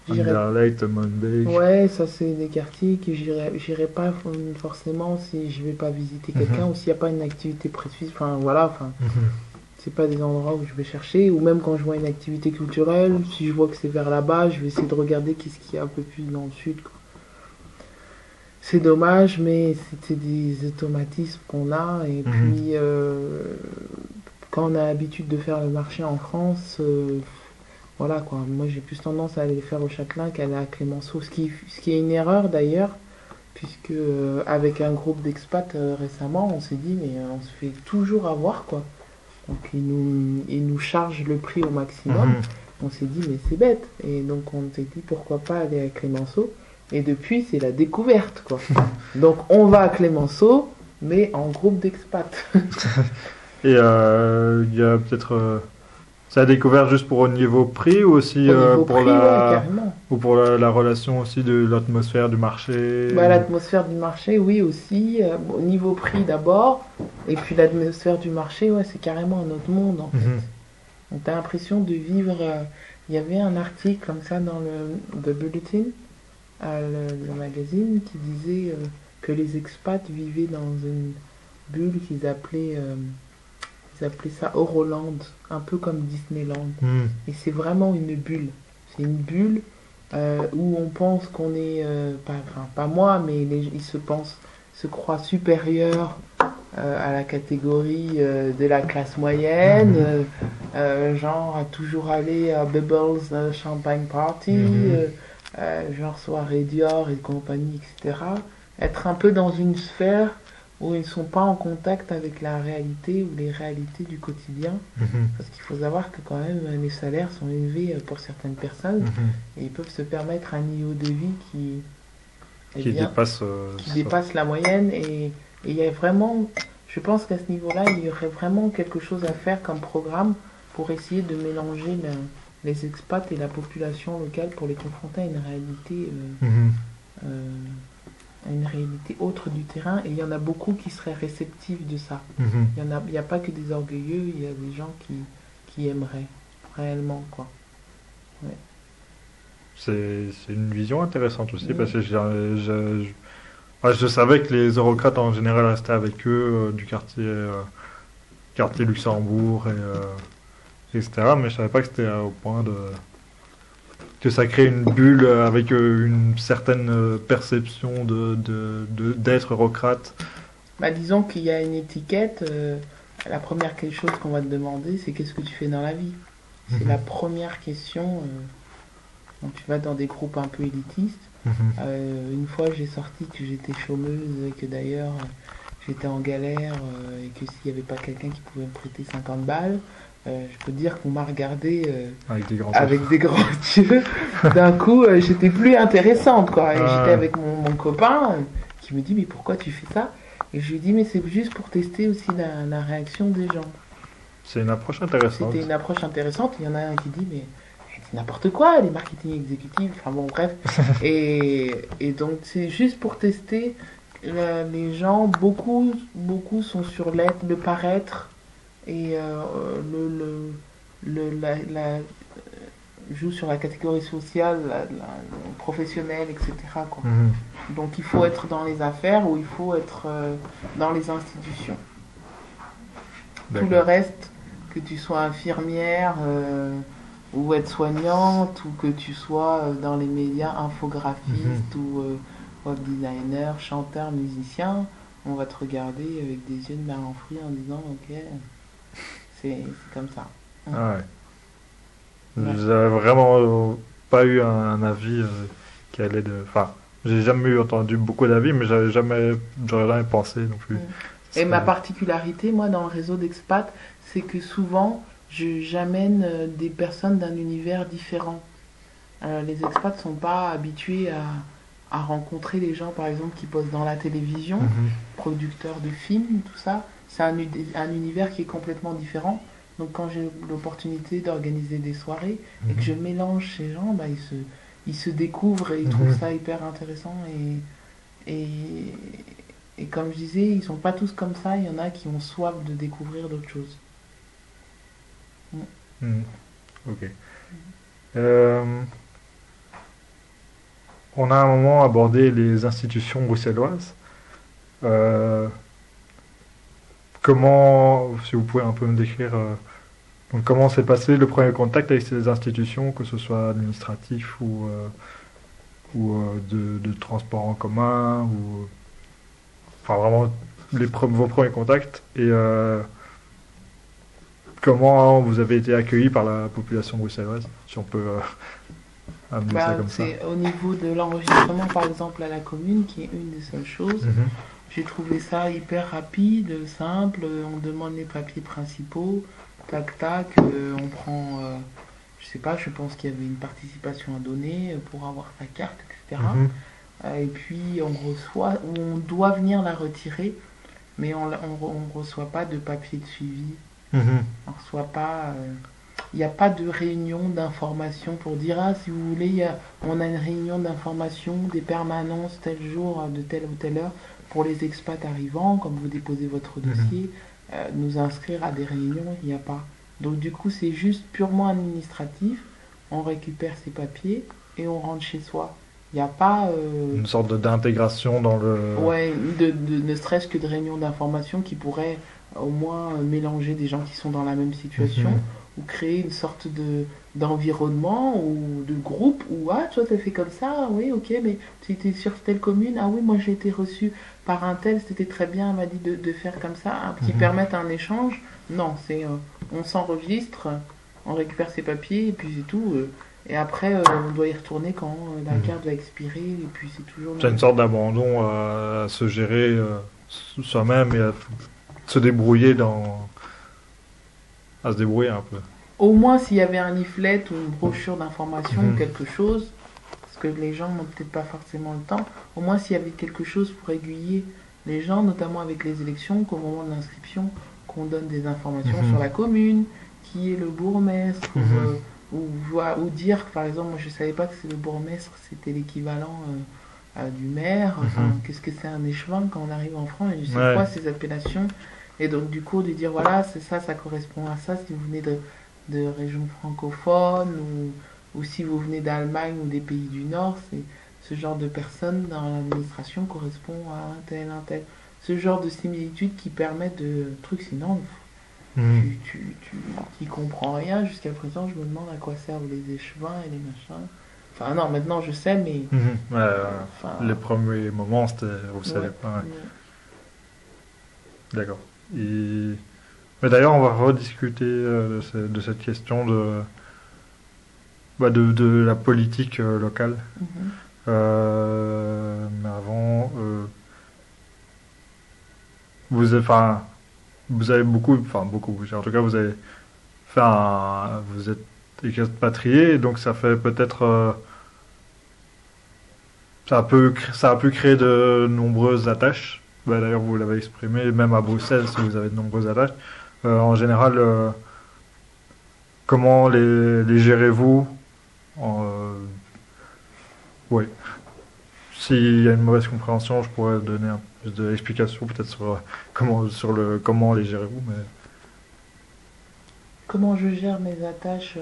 j'irais. Anderlecht, Molenbeek. Ouais, ça c'est des quartiers que j'irais pas forcément si je vais pas visiter quelqu'un Mhm, ou s'il n'y a pas une activité précise. Enfin voilà, enfin mhm, c'est pas des endroits où je vais chercher. Ou même quand je vois une activité culturelle, si je vois que c'est vers là-bas, je vais essayer de regarder qu'est-ce qu'il y a un peu plus dans le sud, quoi. C'est dommage, mais c'est des automatismes qu'on a. Et mhm, puis quand on a l'habitude de faire le marché en France, voilà quoi, moi j'ai plus tendance à aller le faire au Châtelain qu'à aller à Clémenceau, ce qui est une erreur d'ailleurs, puisque avec un groupe d'expats récemment, on s'est dit mais on se fait toujours avoir quoi. Donc ils nous chargent le prix au maximum. mhm. On s'est dit mais c'est bête. Et donc on s'est dit pourquoi pas aller à Clémenceau. Et depuis c'est la découverte quoi. Donc on va à Clémenceau, mais en groupe d'expats. Et il y a peut-être... ça a découvert juste pour au niveau prix ou aussi Au niveau pour prix, ouais, carrément. ou pour la relation aussi de l'atmosphère du marché Bah, l'atmosphère du marché, oui aussi. Bon, au niveau prix d'abord, et puis l'atmosphère du marché, ouais, c'est carrément un autre monde en fait. Mhm, On a l'impression de vivre. Il y avait un article comme ça dans le The Bulletin, le magazine, qui disait que les expats vivaient dans une bulle ils appelaient ça Euroland, un peu comme Disneyland. mhm, Et c'est vraiment une bulle. C'est une bulle où on pense qu'on est, pas moi, mais ils se croient supérieurs à la catégorie de la classe moyenne, mhm, genre à toujours aller à Bubbles Champagne Party, mhm, genre soirée Dior et compagnie, etc. Être un peu dans une sphère où ils ne sont pas en contact avec la réalité ou les réalités du quotidien. mhm, Parce qu'il faut savoir que quand même les salaires sont élevés pour certaines personnes mhm. et ils peuvent se permettre un niveau de vie eh Qui bien, dépasse qui ça. dépasse la moyenne et il y a vraiment, je pense qu'à ce niveau-là, il y aurait vraiment quelque chose à faire comme programme pour essayer de mélanger les expats et la population locale pour les confronter Mhm, euh, à une réalité autre du terrain et il y en a beaucoup qui seraient réceptifs de ça. mhm. Il y a pas que des orgueilleux, il y a des gens qui aimeraient réellement quoi. Ouais. c'est une vision intéressante aussi parce Oui. que je savais que les eurocrates en général restaient avec eux du quartier Luxembourg etc. Mais je savais pas que c'était au point que ça crée une bulle avec une certaine perception d'être eurocrate. Bah, disons qu'il y a une étiquette. La première quelque chose qu'on va te demander, c'est qu'est-ce que tu fais dans la vie. C'est la Mhm, première question. Donc tu vas dans des groupes un peu élitistes. mhm. Une fois, j'ai sorti que j'étais chômeuse et que d'ailleurs j'étais en galère et que s'il n'y avait pas quelqu'un qui pouvait me prêter 50 balles, je peux dire qu'on m'a regardé Avec des grands yeux. avec des grands yeux. D'un coup, j'étais plus intéressante, quoi. Et j'étais Ah, avec mon copain qui me dit, mais pourquoi tu fais ça? Et je lui dis, mais c'est juste pour tester aussi la réaction des gens. c'est une approche C'était intéressante. une approche intéressante. Il y en a un qui dit, mais c'est n'importe quoi, les marketing exécutifs. Enfin bon, bref. Et donc, c'est juste pour tester les gens. Beaucoup sont sur le paraître et joue sur la catégorie sociale, professionnelle, etc., quoi. Mhm. Donc il faut être dans les affaires ou il faut être dans les institutions. Tout le D'accord. reste, que tu sois infirmière ou aide-soignante ou que tu sois dans les médias Mhm. infographiste ou web designer, chanteur, musicien, on va te regarder avec des yeux de mer en fruits en disant ok, c'est comme ça. Ah ouais. Ouais. J'avais vraiment pas eu un avis qui allait de. Enfin, j'ai jamais eu entendu beaucoup d'avis, mais j'aurais jamais pensé non plus. Mm. Ce Et ma serait- particularité, moi, dans le réseau d'expat, c'est que souvent, j'amène des personnes d'un univers différent. Les expats ne sont pas habitués à rencontrer des gens, par exemple, qui posent dans la télévision, Mhm. producteurs de films, tout ça. C'est un univers qui est complètement différent. Donc quand j'ai l'opportunité d'organiser des soirées et que je Mhm. mélange ces gens, bah, ils se découvrent et ils trouvent Mhm. ça hyper intéressant. Et, et comme je disais, ils sont pas tous comme ça. Il y en a qui ont soif de découvrir d'autres choses. Mm. Mhm. Ok. Euh, on a un moment abordé les institutions bruxelloises. Euh, si vous pouvez un peu me décrire, donc comment s'est passé le premier contact avec ces institutions, que ce soit administratif ou de transport en commun, ou enfin vraiment vos premiers contacts, et comment vous avez été accueilli par la population bruxelloise, si on peut amener ça Bah, comme ça. c'est au niveau de l'enregistrement, par exemple, à la commune, qui est une des seules choses. Mhm. J'ai trouvé ça hyper rapide, simple. On demande les papiers principaux, tac tac, on prend, je sais pas, je pense qu'il y avait une participation à donner pour avoir sa carte, etc. Mhm. Et puis on reçoit, ou on doit venir la retirer, mais on reçoit pas de papier de suivi. Mhm. On reçoit pas. Il n'y a pas de réunion d'information pour dire ah si vous voulez on a une réunion d'information des permanences tel jour de telle ou telle heure pour les expats arrivants comme vous déposez votre Mhm. dossier nous inscrire à des réunions il n'y a pas donc du coup c'est juste purement administratif on récupère ses papiers et on rentre chez soi il n'y a pas Une sorte d'intégration dans le. ouais ne serait-ce que de réunions d'information qui pourraient au moins mélanger des gens qui sont dans la même situation Mhm. ou créer une sorte d'environnement ou de groupe où ah toi t'as fait comme ça oui ok mais tu étais sur telle commune ah oui moi j'ai été reçu par un tel c'était très bien elle m'a dit de faire comme ça qui Mhm. permettent un échange non c'est on s'enregistre on récupère ses papiers et puis c'est tout et après on doit y retourner quand la Mhm. carte va expirer et puis c'est toujours C'est une sorte d'abandon à se gérer soi-même et à se débrouiller à se débrouiller un peu. au moins s'il y avait un leaflet ou une brochure d'information ou Mhm. quelque chose parce que les gens n'ont peut-être pas forcément le temps, au moins s'il y avait quelque chose pour aiguiller les gens, notamment avec les élections, qu'au moment de l'inscription, qu'on donne des informations sur Mhm. la commune, qui est le bourgmestre, Mhm. ou dire, par exemple, moi je ne savais pas que c'est le bourgmestre, c'était l'équivalent du maire, enfin, Mhm. qu'est-ce que c'est un échevin quand on arrive en France, et je sais Ouais. quoi ces appellations, et donc du coup de dire, voilà, c'est ça, ça correspond à ça, si vous venez de région francophone, ou si vous venez d'Allemagne ou des pays du Nord, c'est ce genre de personne dans l'administration correspond à un tel. Ce genre de similitude qui permet de trucs, sinon Mhm. tu comprends rien. Jusqu'à présent, je me demande à quoi servent les échevins et les machins. Enfin, non, maintenant je sais, mais. Mhm. Les Enfin, premiers moments, vous ouais. savez pas. Ouais. Ouais. D'accord. Mais d'ailleurs, on va rediscuter de cette question de la politique locale. Mhm. Mais avant, enfin, vous avez beaucoup, en tout cas, vous avez vous êtes expatrié, donc ça fait peut-être, ça a pu créer de nombreuses attaches. Bah, d'ailleurs, vous l'avez exprimé, même à Bruxelles, si vous avez de nombreuses attaches. En général, comment les gérez-vous? Oui. S'il y a une mauvaise compréhension, je pourrais donner un peu plus d'explications peut-être sur comment les gérez-vous, mais Comment je gère mes attaches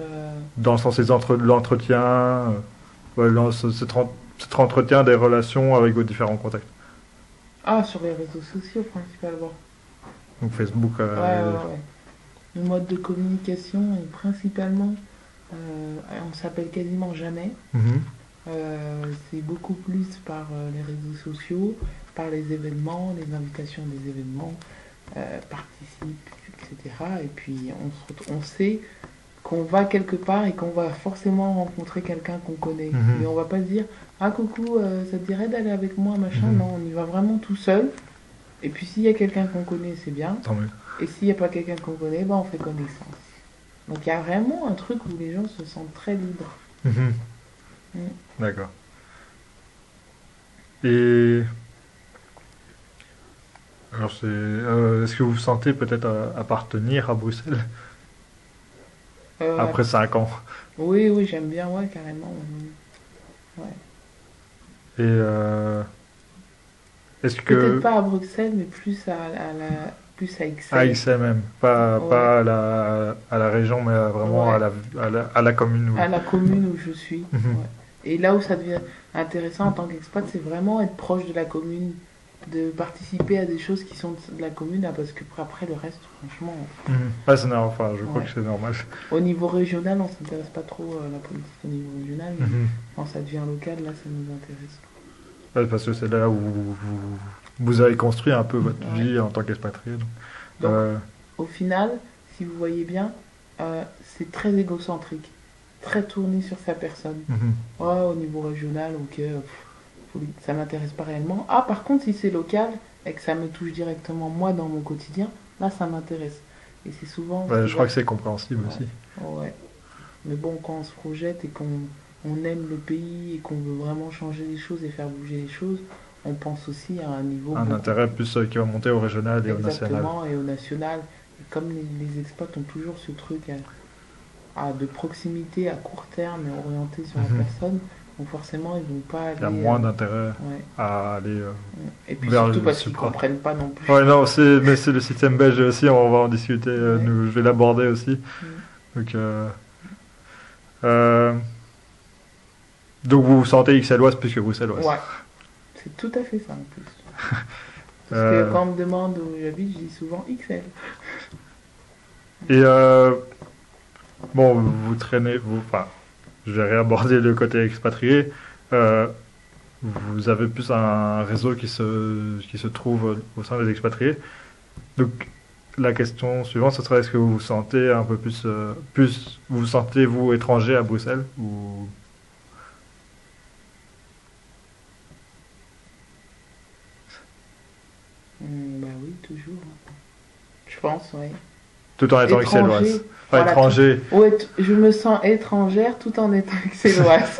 dans le sens de l'entretien, ouais, cet entretien des relations avec vos différents contacts. Ah, sur les réseaux sociaux principalement. Donc Facebook. Ouais, ouais, ouais. Le mode de communication est principalement. On s'appelle quasiment jamais. Mhm, C'est beaucoup plus par les réseaux sociaux, par les événements, les invitations des événements, participe, etc. Et puis on sait qu'on va quelque part et qu'on va forcément rencontrer quelqu'un qu'on connaît. mhm, Mais on va pas se dire ah coucou, ça te dirait d'aller avec moi, machin. mhm. Non, on y va vraiment tout seul. Et puis s'il y a quelqu'un qu'on connaît, c'est bien. Tant mieux. Et s'il n'y a pas quelqu'un qu'on connaît, ben on fait connaissance. Donc il y a vraiment un truc où les gens se sentent très libres. Mhm, Mm. d'accord. Et alors est-ce que vous vous sentez peut-être appartenir à Bruxelles Euh, après 5 ans? oui, oui, j'aime bien, ouais, carrément. Ouais. Et est-ce Peut-être que pas à Bruxelles, mais plus à à Ixelles. XMM, Ouais, pas à la région, mais vraiment ouais. à la commune. À la commune où je suis. Mhm, Ouais. Et là où ça devient intéressant en tant qu'expat, c'est vraiment être proche de la commune, de participer à des choses qui sont de la commune, ah, parce que après le reste, franchement, mhm. Ah, c'est normal, enfin, je crois que ouais. c'est normal. Au niveau régional, on s'intéresse pas trop à la politique au niveau régional, mais Mhm. quand ça devient local, là, ça nous intéresse. Ouais, parce que c'est là où vous avez construit un peu votre Ouais. vie en tant qu'expatrié. Donc, Donc, euh, au final, si vous voyez bien, c'est très égocentrique, très tourné sur sa personne. mhm, Ouais, au niveau régional, ok, ça m'intéresse pas réellement. Ah, par contre, si c'est local et que ça me touche directement moi dans mon quotidien, là, ça m'intéresse. Et c'est souvent ouais, ce je genre. crois que c'est compréhensible Ouais, aussi. ouais. Mais bon, quand on se projette et qu'on aime le pays et qu'on veut vraiment changer les choses et faire bouger les choses, on pense aussi à un niveau Un beaucoup intérêt plus qui va monter au régional et au national. exactement et au national. Et comme les expats ont toujours ce truc de proximité à court terme et orienté sur la Mhm. personne, donc forcément ils vont pas Il y a aller. moins d'intérêt Ouais. à aller Et puis vers surtout le parce qu'ils supra. comprennent pas non plus. Ouais, non, mais c'est le système belge aussi, on va en discuter, Ouais. je vais l'aborder aussi. Mm. Donc, euh, donc vous vous sentez XLoise plus que bruxelloise. Ouais, c'est tout à fait ça en plus. Parce que Euh, quand on me demande où j'habite, je dis souvent XL. et bon, vous traînez, enfin, je vais réaborder le côté expatrié. Euh, vous avez plus un réseau qui se trouve au sein des expatriés. Donc, la question suivante, ce serait est-ce que vous vous sentez un peu vous vous sentez vous étranger à Bruxelles ou Bah oui, toujours. Je pense, oui. tout en étant Étranger, XLoise? Enfin, voilà. étranger, Ouais, je me sens étrangère tout en étant XLoise.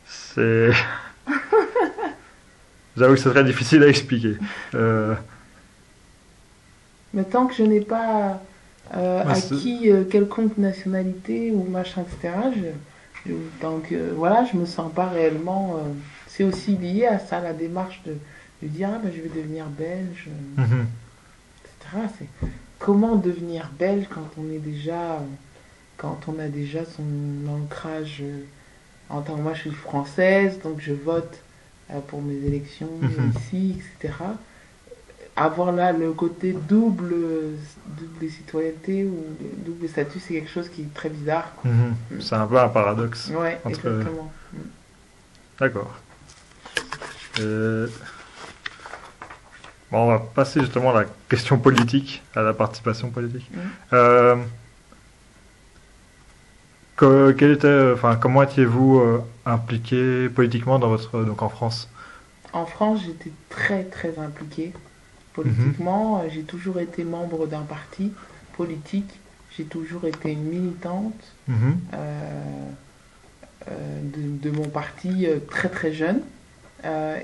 c'est. J'avoue que c'est très difficile à expliquer. Euh, Mais tant que je n'ai pas ouais, acquis quelconque nationalité ou machin, etc., donc voilà, je me sens pas réellement. C'est aussi lié à ça, la démarche de dire ah, ben, je vais devenir belge, mhm. etc. C'est comment devenir belge quand on est déjà quand on a déjà son ancrage en tant que moi je suis française, donc je vote pour mes élections ici, etc. Avoir là le côté double citoyenneté ou double statut, c'est quelque chose qui est très bizarre. C'est un peu un paradoxe. Ouais, entre... exactement. D'accord. Bon, on va passer justement à la question politique, à la participation politique. Comment étiez-vous impliqué politiquement donc en France? En France, j'étais très très impliquée politiquement. J'ai toujours été membre d'un parti politique. J'ai toujours été une militante de mon parti très très jeune.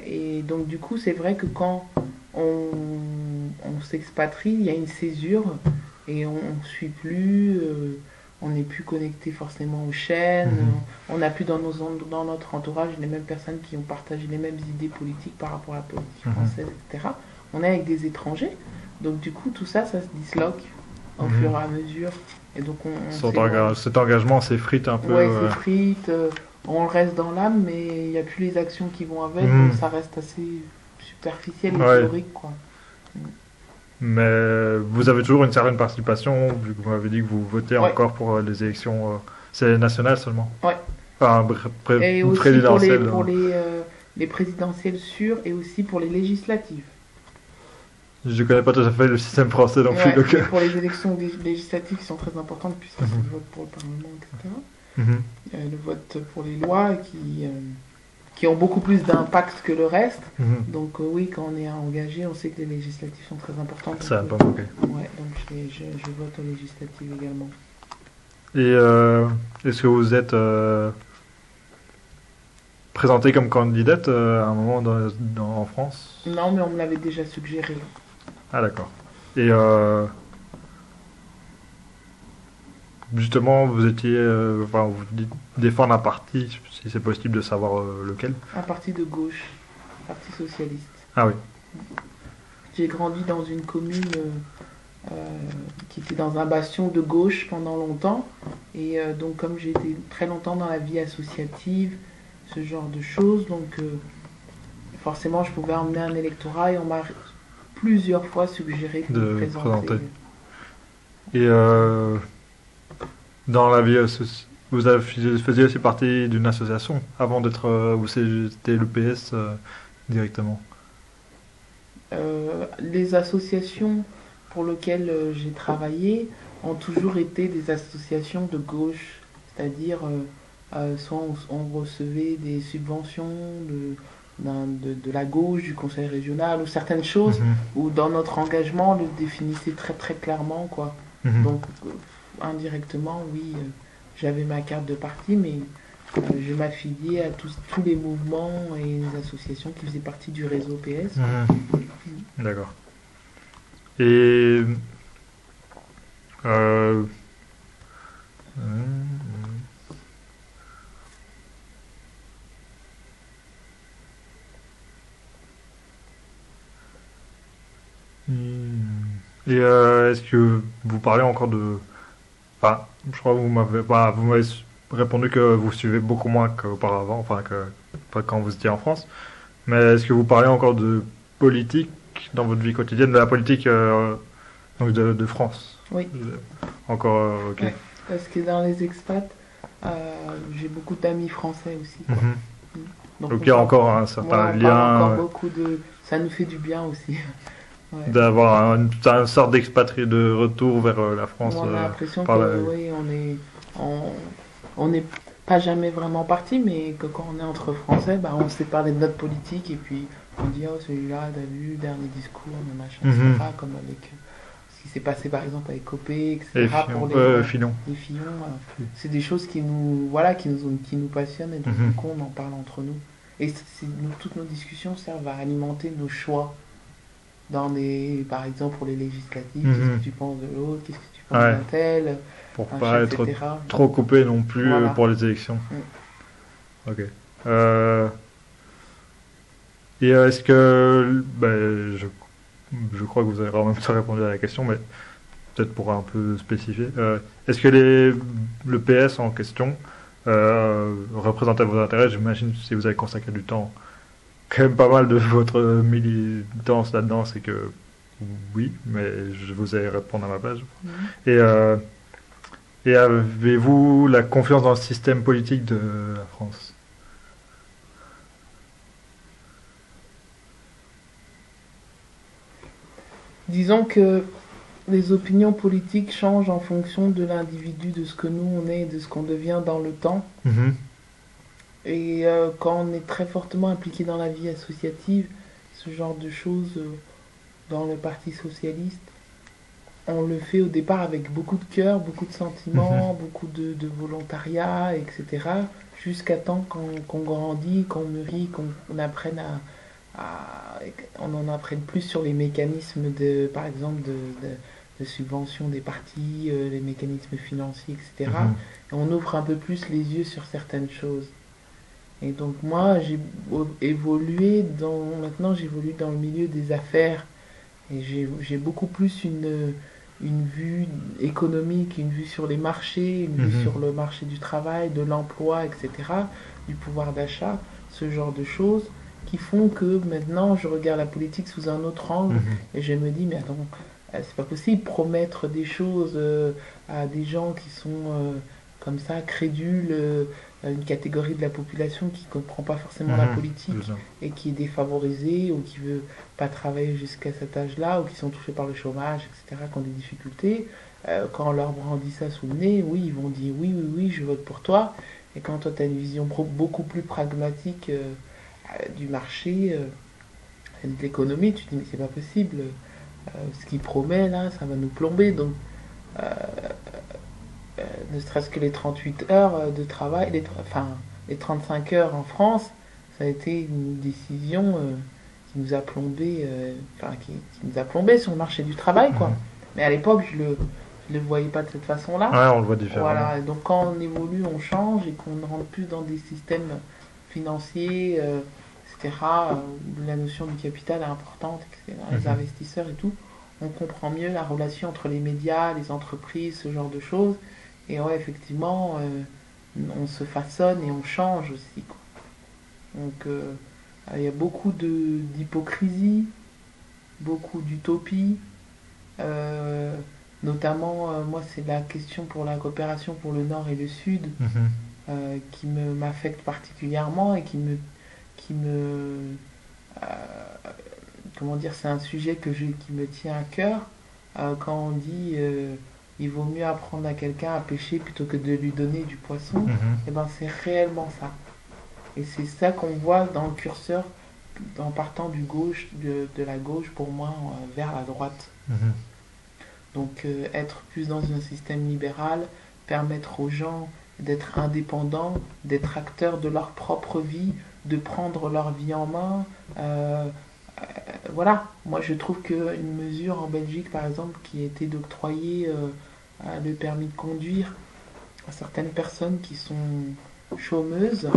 Et donc du coup, c'est vrai que quand on s'expatrie, il y a une césure et on ne suit plus. On n'est plus connecté forcément aux chaînes, on n'a plus dans notre entourage les mêmes personnes qui ont partagé les mêmes idées politiques par rapport à la politique française, etc. On est avec des étrangers, donc du coup tout ça, ça se disloque au fur et à mesure. Et donc cet engagement s'effrite un peu. Ouais, s'effrite, on reste dans l'âme, mais il n'y a plus les actions qui vont avec, donc ça reste assez superficiel et théorique, quoi. Mais vous avez toujours une certaine participation, vu que vous m'avez dit que vous votez encore pour les élections. C'est national seulement? Ouais. Enfin, et aussi présidentielles. Pour les présidentielles sûres et aussi pour les législatives. Je ne connais pas tout à fait le système français non plus. Donc... Pour les élections législatives qui sont très importantes, puisque c'est le vote pour le Parlement, etc. Le vote pour les lois qui ont beaucoup plus d'impact que le reste. Donc oui, quand on est engagé, on sait que les législatives sont très importantes. Ça n'a pas manqué. Ouais, donc je vote aux législatives également. Et est-ce que vous êtes présentée comme candidate à un moment en France? Non, mais on me l'avait déjà suggéré. Ah d'accord. Et justement, vous étiez, vous dites défendre un parti, si c'est possible de savoir lequel? Un parti de gauche, Parti socialiste. Ah oui. J'ai grandi dans une commune qui était dans un bastion de gauche pendant longtemps. Et donc comme j'ai été très longtemps dans la vie associative, ce genre de choses, donc forcément je pouvais emmener un électorat et on m'a plusieurs fois suggéré de me présenter. Et dans la vie vous faisiez aussi partie d'une association avant d'être ou c'était le PS directement? Les associations pour lesquelles j'ai travaillé ont toujours été des associations de gauche, c'est-à-dire soit on recevait des subventions de la gauche, du conseil régional, ou certaines choses où dans notre engagement on le définissait très très clairement, quoi. Donc indirectement, oui, j'avais ma carte de parti, mais je m'affiliais à tous les mouvements et les associations qui faisaient partie du réseau PS. D'accord. Et est-ce que vous parlez encore de... Enfin, je crois que vous m'avez répondu que vous suivez beaucoup moins qu'auparavant, quand vous étiez en France. Mais est-ce que vous parlez encore de politique dans votre vie quotidienne, de la politique donc de France? Oui. Encore, ok. Ouais, parce que dans les expats, j'ai beaucoup d'amis français aussi, quoi. Donc il y a encore un certain lien. Encore beaucoup de... Ça nous fait du bien aussi. Ouais. D'avoir une sorte d'expatrié de retour vers la France. On a l'impression que oui, on n'est pas jamais vraiment parti, mais que quand on est entre Français, on sait parler de notre politique et puis on dit oh celui-là, t'as vu, dernier discours, machin, etc. Comme avec ce qui s'est passé par exemple avec Copé, etc. Pour les Fillon. C'est des choses qui nous passionnent et donc du coup on en parle entre nous. Et toutes nos discussions servent à alimenter nos choix. Par exemple pour les législatives, qu'est-ce que tu penses de l'autre, qu'est-ce que tu penses d'un tel, pour pas être trop coupé non plus pour les élections. Ok. Et est-ce que je crois que vous avez vraiment répondu à la question, mais peut-être pour un peu spécifier, est-ce que le PS en question représentait vos intérêts? J'imagine que si vous avez consacré du temps, quand même pas mal de votre militance là-dedans, c'est que oui, mais je vous ai répondre à ma place. Mhm. Et, euh, et avez-vous la confiance dans le système politique de la France? Disons que les opinions politiques changent en fonction de l'individu, de ce que nous on est, de ce qu'on devient dans le temps. Mhm. Et quand on est très fortement impliqué dans la vie associative, ce genre de choses dans le Parti socialiste, on le fait au départ avec beaucoup de cœur, beaucoup de sentiments, Mhm. beaucoup de volontariat, etc. Jusqu'à temps qu'on grandit, qu'on mûrit, qu'on apprenne on en apprenne plus sur les mécanismes par exemple, de subvention des partis, les mécanismes financiers, etc. Mhm. Et on ouvre un peu plus les yeux sur certaines choses. Et donc moi, évolué maintenant j'évolue dans le milieu des affaires et j'ai beaucoup plus une vue économique, une vue sur les marchés, une vue Mhm. sur le marché du travail, de l'emploi, etc., du pouvoir d'achat, ce genre de choses qui font que maintenant je regarde la politique sous un autre angle Mhm. et je me dis, mais attends, c'est pas possible promettre des choses à des gens qui sont comme ça, crédules, une catégorie de la population qui ne comprend pas forcément la Mhm. politique C'est ça. et qui est défavorisée ou qui veut pas travailler jusqu'à cet âge-là ou qui sont touchés par le chômage, etc., qui ont des difficultés, quand on leur brandit ça sous le nez, oui, ils vont dire oui, oui, oui, je vote pour toi. Et quand toi, tu as une vision beaucoup plus pragmatique du marché, de l'économie, tu te dis mais c'est pas possible, ce qu'il promet là, ça va nous plomber. Donc, ne serait-ce que les 38 heures de travail, les 35 heures en France, ça a été une décision qui nous a plombé, qui nous a plombé sur le marché du travail, quoi. Mhm. Mais à l'époque, je le voyais pas de cette façon-là. Ouais, on le voit différemment. Voilà, et donc quand on évolue, on change et qu'on rentre plus dans des systèmes financiers, etc., où la notion du capital est importante, etc., les Mhm. investisseurs et tout, on comprend mieux la relation entre les médias, les entreprises, ce genre de choses. Et ouais, effectivement, on se façonne et on change aussi, quoi. Donc, il y a beaucoup d'hypocrisie, beaucoup d'utopie. euh, Notamment, moi, c'est la question pour la coopération pour le Nord et le Sud Mhm. qui m'affecte particulièrement et euh, comment dire, c'est un sujet qui me tient à cœur. Quand on dit il vaut mieux apprendre à quelqu'un à pêcher plutôt que de lui donner du poisson, Mhm. et ben c'est réellement ça. Et c'est ça qu'on voit dans le curseur en partant de la gauche pour moi vers la droite. Mhm. Donc être plus dans un système libéral, permettre aux gens d'être indépendants, d'être acteurs de leur propre vie, de prendre leur vie en main. Euh, voilà, moi je trouve qu'une mesure en Belgique par exemple qui a été d'octroyer le permis de conduire à certaines personnes qui sont chômeuses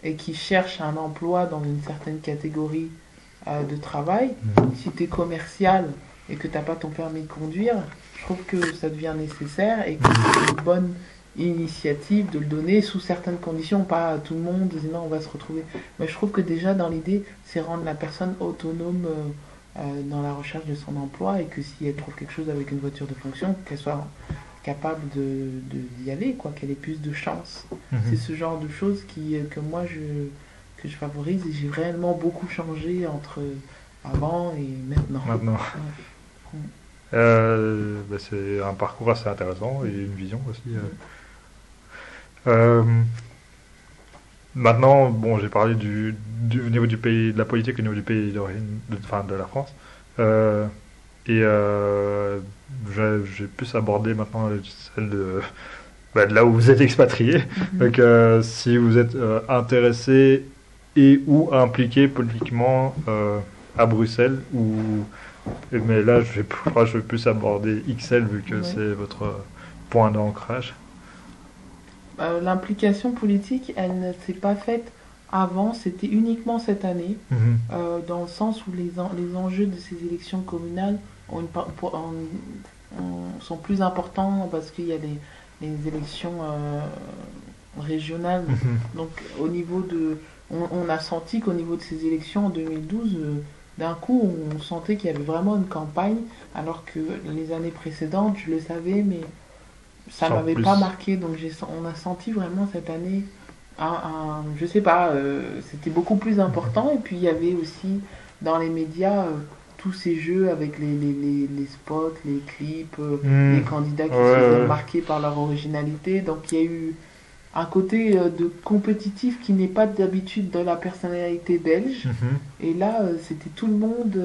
et qui cherchent un emploi dans une certaine catégorie de travail, Mhm. si tu es commercial et que tu n'as pas ton permis de conduire, je trouve que ça devient nécessaire et que c'est une bonne initiative de le donner sous certaines conditions, pas à tout le monde, sinon on va se retrouver. Mais je trouve que déjà dans l'idée, c'est rendre la personne autonome dans la recherche de son emploi et que si elle trouve quelque chose avec une voiture de fonction, qu'elle soit capable d'y aller, quoi, qu'elle ait plus de chance. C'est Mhm. ce genre de choses que je favorise et j'ai réellement beaucoup changé entre avant et maintenant. Maintenant. Ouais. Bah, c'est un parcours assez intéressant et une vision aussi. Mm. Euh, Maintenant, bon, j'ai parlé au niveau du pays, de la politique au niveau du pays d'origine, enfin de la France. Euh, j'ai plus abordé maintenant celle de là où vous êtes expatrié. Mhm. Donc, si vous êtes intéressé et ou impliqué politiquement à Bruxelles, mais là, je vais plus aborder XL vu que Ouais. c'est votre point d'ancrage. L'implication politique, elle ne s'est pas faite avant, c'était uniquement cette année, Mhm. dans le sens où les enjeux de ces élections communales ont sont plus importants parce qu'il y a les élections régionales. Mhm. Donc au niveau de... On a senti qu'au niveau de ces élections en 2012, d'un coup, on sentait qu'il y avait vraiment une campagne, alors que les années précédentes, je le savais, mais ça Sans m'avait pas plus. marqué. Donc on a senti vraiment cette année, je sais pas, c'était beaucoup plus Mhm. important. Et puis il y avait aussi dans les médias tous ces jeux avec les spots, les clips, les Mhm. candidats Ouais, qui se faisaient ouais. marquer par leur originalité. Donc il y a eu un côté de compétitif qui n'est pas d'habitude dans la personnalité belge. Mhm. Et là, c'était tout le monde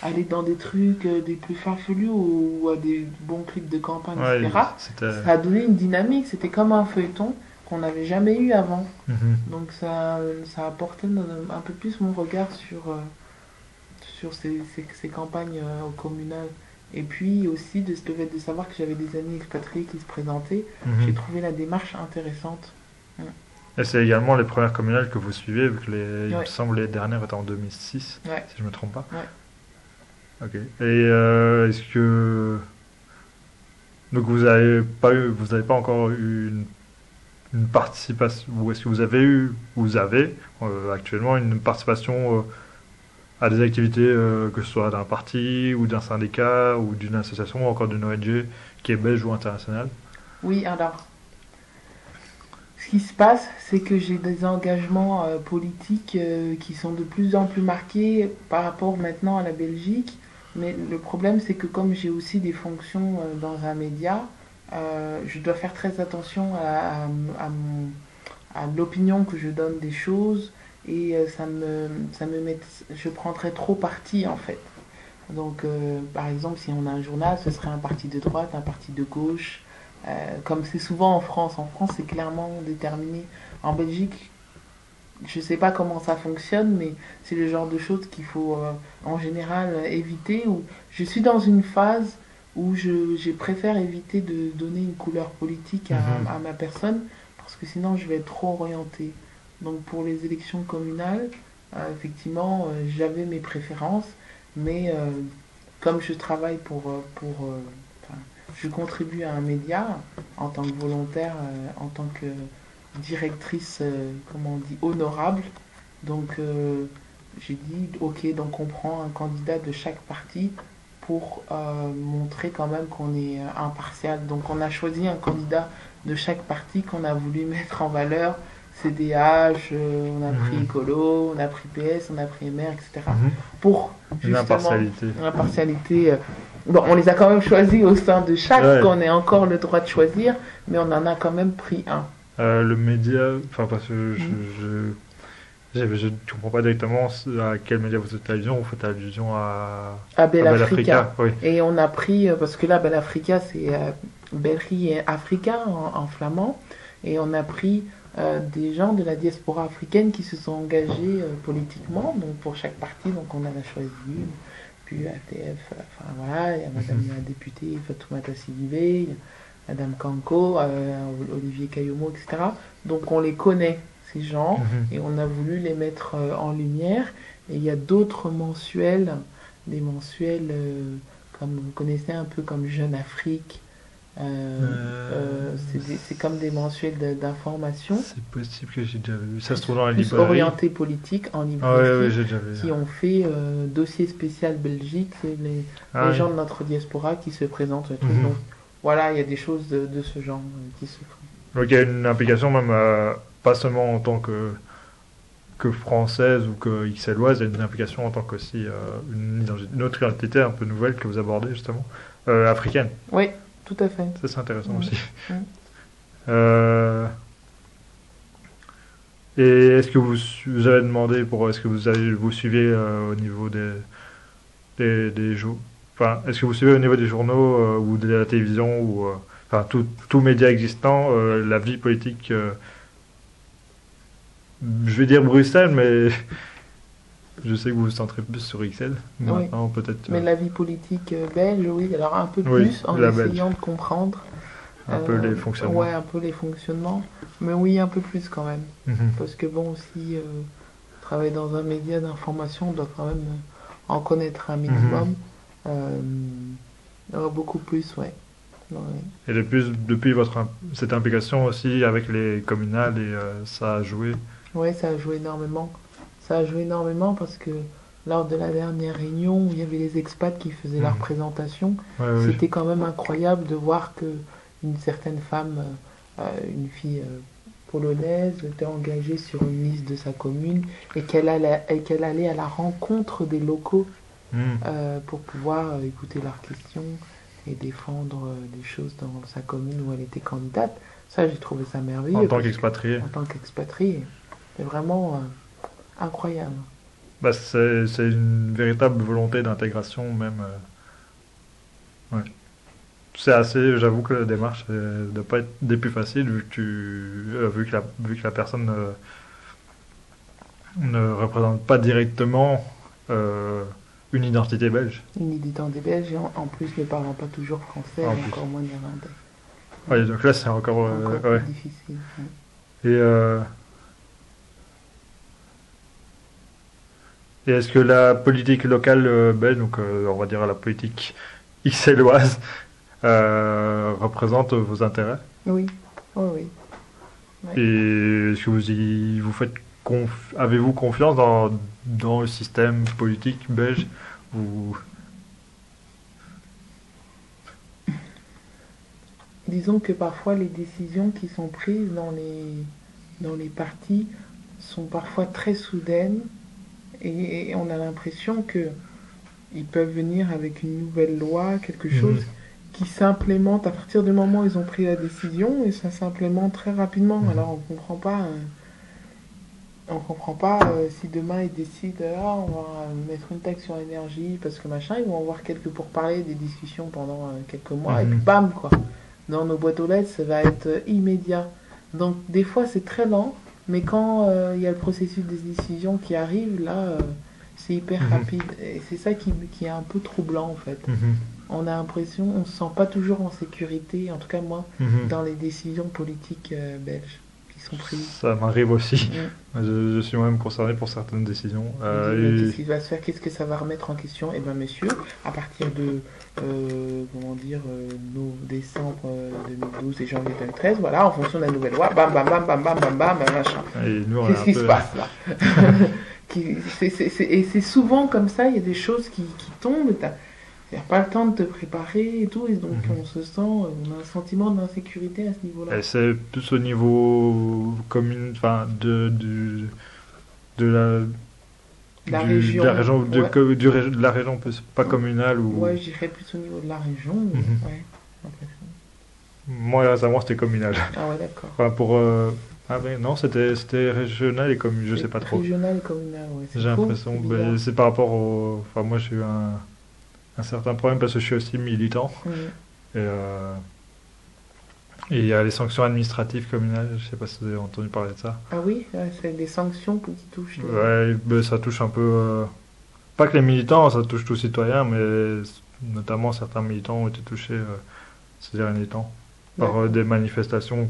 aller dans des trucs des plus farfelus ou à des bons clips de campagne, Ouais, etc. c'était. Ça a donné une dynamique, c'était comme un feuilleton qu'on n'avait jamais eu avant. Mhm. Donc ça a apporté un peu plus mon regard sur ces campagnes communales. Et puis aussi le fait de savoir que j'avais des amis expatriés qui se présentaient, j'ai Mhm. trouvé la démarche intéressante. Mm. Et c'est également les premières communales que vous suivez, vu que il me Ouais, semble les dernières étaient en 2006, ouais, si je me trompe pas. ouais. Ok. Et est-ce que donc vous avez pas encore eu une participation, ou est-ce que vous avez actuellement une participation à des activités, que ce soit d'un parti ou d'un syndicat ou d'une association ou encore d'une ONG qui est belge ou internationale? Oui, alors, ce qui se passe, c'est que j'ai des engagements politiques qui sont de plus en plus marqués par rapport maintenant à la Belgique. Mais le problème, c'est que comme j'ai aussi des fonctions dans un média, je dois faire très attention à l'opinion que je donne des choses et ça me met, je prendrais trop parti en fait. Donc, par exemple, si on a un journal, ce serait un parti de droite, un parti de gauche. Comme c'est souvent en France. En France, c'est clairement déterminé. En Belgique, je ne sais pas comment ça fonctionne, mais c'est le genre de choses qu'il faut en général éviter. Où je suis dans une phase où je préfère éviter de donner une couleur politique Mhm. à ma personne, parce que sinon je vais être trop orientée. Donc pour les élections communales, effectivement, j'avais mes préférences, mais comme je travaille enfin, je contribue à un média en tant que volontaire, en tant que directrice, comment on dit, honorable. Donc j'ai dit, ok, donc on prend un candidat de chaque parti pour montrer quand même qu'on est impartial. Donc on a choisi un candidat de chaque parti qu'on a voulu mettre en valeur. CDH, on a pris Mhm. Écolo, on a pris PS, on a pris MR, etc. Mhm. Pour Une justement impartialité. l'impartialité. Bon, on les a quand même choisis au sein de chaque, Ouais. qu'on ait encore le droit de choisir, mais on en a quand même pris un. Le média, enfin parce que Mm. je ne comprends pas directement à quel média vous faites allusion. Vous faites allusion À à Bell Bell Africa. Africa, oui. Et on a pris, parce que là, Bell Africa, c'est Bellerie et Africa en flamand. Et on a pris des gens de la diaspora africaine qui se sont engagés politiquement, donc pour chaque parti, donc on en a choisi une. Puis ATF, enfin voilà, il y a Madame la députée Fatoumata Sidibé, Madame Kanko, Olivier Kayomo, etc. Donc on les connaît, ces gens, Mhm. et on a voulu les mettre en lumière. Et il y a d'autres mensuels, des mensuels comme vous connaissez un peu comme Jeune Afrique. Euh, C'est comme des mensuels d'information, c'est possible que j'ai déjà vu. Ça se trouve dans la plus librairie. orientés politique en Ah ouais, ouais, librairie, j'ai déjà vu. qui ont fait dossier spécial Belgique. C'est Ah les oui. gens de notre diaspora qui se présentent le truc. Mhm. Donc voilà, il y a des choses de ce genre qui se font. Donc il y a une implication même, pas seulement en tant que française ou que XLoise, il y a une implication en tant qu'aussi une autre identité un peu nouvelle que vous abordez justement, africaine. Oui, tout à fait. Ça c'est intéressant Mm, aussi. mm. Euh, et est-ce que vous avez demandé pour est-ce que vous suivez au niveau des journaux, enfin est-ce que vous suivez au niveau des journaux ou de la télévision ou enfin tout média existant, la vie politique, je vais dire Bruxelles, mais je sais que vous vous centrez plus sur XL Oui. maintenant peut-être. Mais la vie politique belge, oui, alors un peu Oui, plus en la belge, essayant de comprendre un peu les fonctionnements. ouais, un peu les fonctionnements, mais oui, un peu plus quand même. Mhm. Parce que bon, aussi, travailler dans un média d'information, on doit quand même en connaître un Mhm. minimum. Euh, Beaucoup plus, ouais. Ouais. Et depuis cette implication aussi avec les communales, et ça a joué. Ouais, ça a joué énormément. Ça a joué énormément parce que lors de la dernière réunion où il y avait les expats qui faisaient leur Mhm. présentation, Ouais, oui. c'était quand même incroyable de voir que une certaine femme, une fille polonaise, était engagée sur une liste de sa commune et qu'elle allait à la rencontre des locaux Mhm. pour pouvoir écouter leurs questions et défendre des choses dans sa commune où elle était candidate. Ça, j'ai trouvé ça En merveilleux tant parce que, qu'expatrié. en tant qu'expatrié, c'est vraiment incroyable. Bah, c'est une véritable volonté d'intégration même. Ouais. C'est assez, j'avoue que la démarche ne doit pas être des plus faciles vu que la personne ne représente pas directement euh, une identité belge, Une idée dans des Belges, et en plus ne parlant pas toujours français, en et plus. encore moins néerlandais. Ouais, Ouais, donc là, c'est encore... encore plus ouais. difficile. Ouais. Et, euh, et est-ce que la politique locale belge, donc on va dire la politique ixelloise, représente vos intérêts? Oui, oui, oui. Ouais. Et est-ce que vous faites avez-vous confiance dans le système politique belge ou... Disons que parfois les décisions qui sont prises dans les partis sont parfois très soudaines et on a l'impression que ils peuvent venir avec une nouvelle loi, quelque chose Mhm, qui s'implémente à partir du moment où ils ont pris la décision et ça s'implémente très rapidement. mhm, Alors on comprend pas si demain ils décident ah, on va mettre une taxe sur l'énergie parce que machin, ils vont avoir quelques pourparlers, des discussions pendant quelques mois et puis mhm, bam quoi. Dans nos boîtes aux lettres, ça va être immédiat. Donc des fois c'est très lent, mais quand il y a le processus des décisions qui arrive, là c'est hyper mhm, rapide. Et c'est ça qui est un peu troublant en fait. mhm, On a l'impression, on se sent pas toujours en sécurité, en tout cas moi, mhm. dans les décisions politiques belges qui sont prises. Ça m'arrive aussi. Mm. Je suis moi-même concerné pour certaines décisions. On dit, mais qu'est-ce qui va se faire? Qu'est-ce que ça va remettre en question? Eh bien, monsieur, à partir de, comment dire, décembre 2012 et janvier 2013, voilà, en fonction de la nouvelle loi, bam, bam, bam, bam, bam, bam, bam, bam, machin. Et nous, on est Qu'est-ce un qui se peu... passe là? Et c'est souvent comme ça, il y a des choses qui tombent, il n'y a pas le temps de te préparer et tout, et donc Mhm. on se sent, on a un sentiment d'insécurité à ce niveau-là. Et c'est plus au niveau commune, enfin, de la, La de la région, région, ouais, de la région, pas communale ou... ouais, je dirais plus au niveau de la région, Mhm. ouais, j'ai l'impression. Moi, récemment, c'était communal. Ah ouais, d'accord. Enfin, ah ben non, c'était régional et communal, je sais pas trop. Régional et communal, ouais, c'est J'ai faux, l'impression, c'est bizarre. ben, c'est par rapport au... Enfin, moi, j'ai eu un certain problème parce que je suis aussi militant. Mm. Et et il y a les sanctions administratives communales, je sais pas si vous avez entendu parler de ça. Ah oui, ouais, c'est des sanctions qui touchent les... Ouais, ben, ça touche un peu... pas que les militants, ça touche tous citoyens, mais notamment certains militants ont été touchés ces derniers temps par D'accord. des manifestations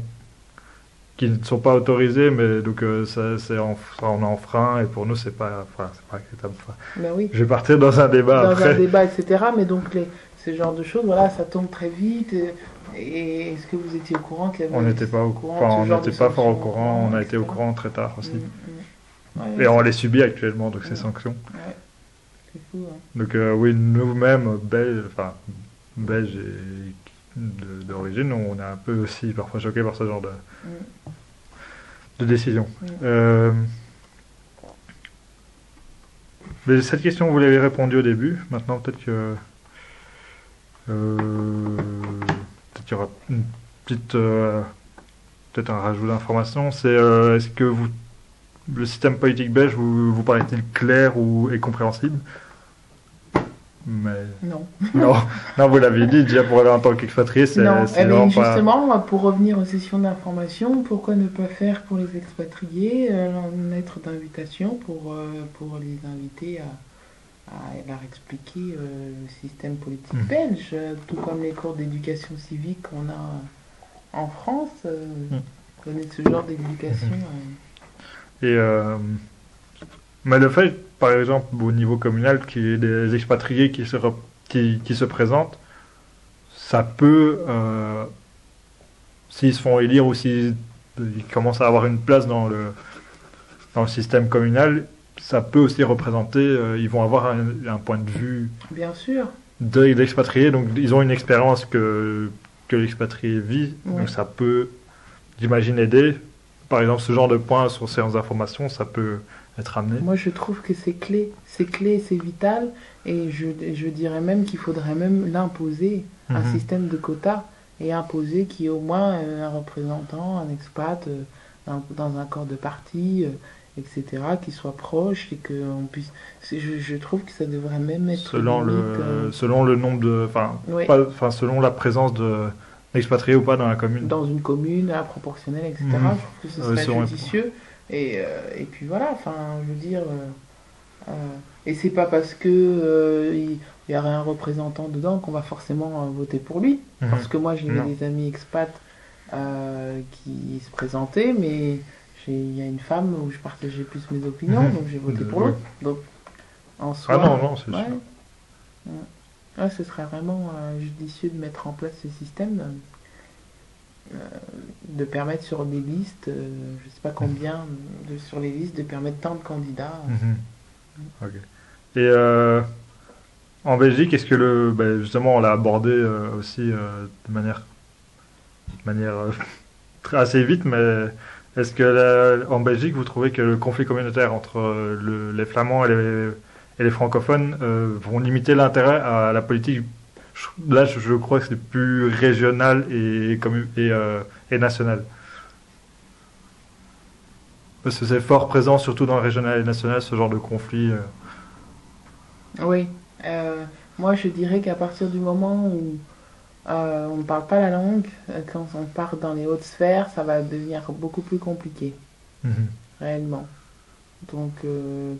qui ne sont pas autorisées, mais donc ça en enfreint, et pour nous, c'est pas acceptable. Enfin, Ben oui, je vais partir dans un débat dans un après. débat, etc. Mais donc, ce genre de choses, voilà, ça tombe très vite. Et est-ce que vous étiez au courant qu'il y avait On n'était pas courant de ce on genre de n'était pas fort au sanctions courant, on avant, a été au etc. courant très tard aussi. Ouais, Et on les subit actuellement, donc ces mm, sanctions. ouais, c'est fou, hein. Donc oui, nous-mêmes, belges et d'origine, on est un peu aussi parfois choqués par ce genre Mm, de décision. mm. Mais cette question, vous l'avez répondu au début. Maintenant, euh, peut-être qu'il y aura une petite, peut-être un rajout d'information. C'est est-ce que le système politique belge vous paraît-il clair et compréhensible? Mais Non. non, non, vous l'avez dit déjà pour aller en tant qu'expatrié, Non, c'est eh bien vraiment pas. justement, pour revenir aux sessions d'information, pourquoi ne pas faire pour les expatriés une lettre d'invitation pour les inviter à leur expliquer le système politique Mm. belge, tout comme les cours d'éducation civique qu'on a en France, Mm. donner ce genre d'éducation. Et mais le fait, par exemple, au niveau communal, qu'il y ait des expatriés qui se présentent, ça peut, s'ils se font élire ou s'ils ils commencent à avoir une place dans le système communal, ça peut aussi représenter, ils vont avoir un point de vue Bien sûr. l'expatrié, donc ils ont une expérience que l'expatrié vit, Ouais. donc ça peut, j'imagine, aider. Par exemple, ce genre de points sur séances d'information, ça peut être amené. Moi, je trouve que c'est clé, c'est vital, et je dirais même qu'il faudrait même l'imposer, un Mhm. système de quotas, et imposer qu'il y ait au moins un représentant, un expat dans un corps de parti, etc., qui soit proche, et qu'on puisse... je trouve que ça devrait même être Selon limite... selon le nombre de, oui, selon la présence d'expatriés ou pas dans la commune. dans une commune, à proportionnelle, etc. Mhm. Je trouve que ce serait Selon les- judicieux. Et puis voilà, enfin, je veux dire... et c'est pas parce que il y aurait un représentant dedans qu'on va forcément voter pour lui. Mhm. Parce que moi, j'ai Non. des amis expats qui se présentaient, mais il y a une femme où je partageais plus mes opinions, Mhm. donc j'ai voté pour Ouais. l'autre. Donc, en soi, Ah non, non, c'est ouais, sûr. ouais. Ouais, ce serait vraiment judicieux de mettre en place ce système, de permettre sur des listes, je sais pas combien, sur les listes, de permettre tant de candidats. Mhm. Ok. Et en Belgique, est-ce que justement, on l'a abordé aussi de manière assez vite, mais est-ce que en Belgique, vous trouvez que le conflit communautaire entre les Flamands et les francophones vont limiter l'intérêt à la politique? Là, je crois que c'est plus régional et national. Parce que c'est fort présent, surtout dans le régional et national, ce genre de conflit. Oui, moi je dirais qu'à partir du moment où on ne parle pas la langue, quand on part dans les hautes sphères, ça va devenir beaucoup plus compliqué, Mhm. réellement. Donc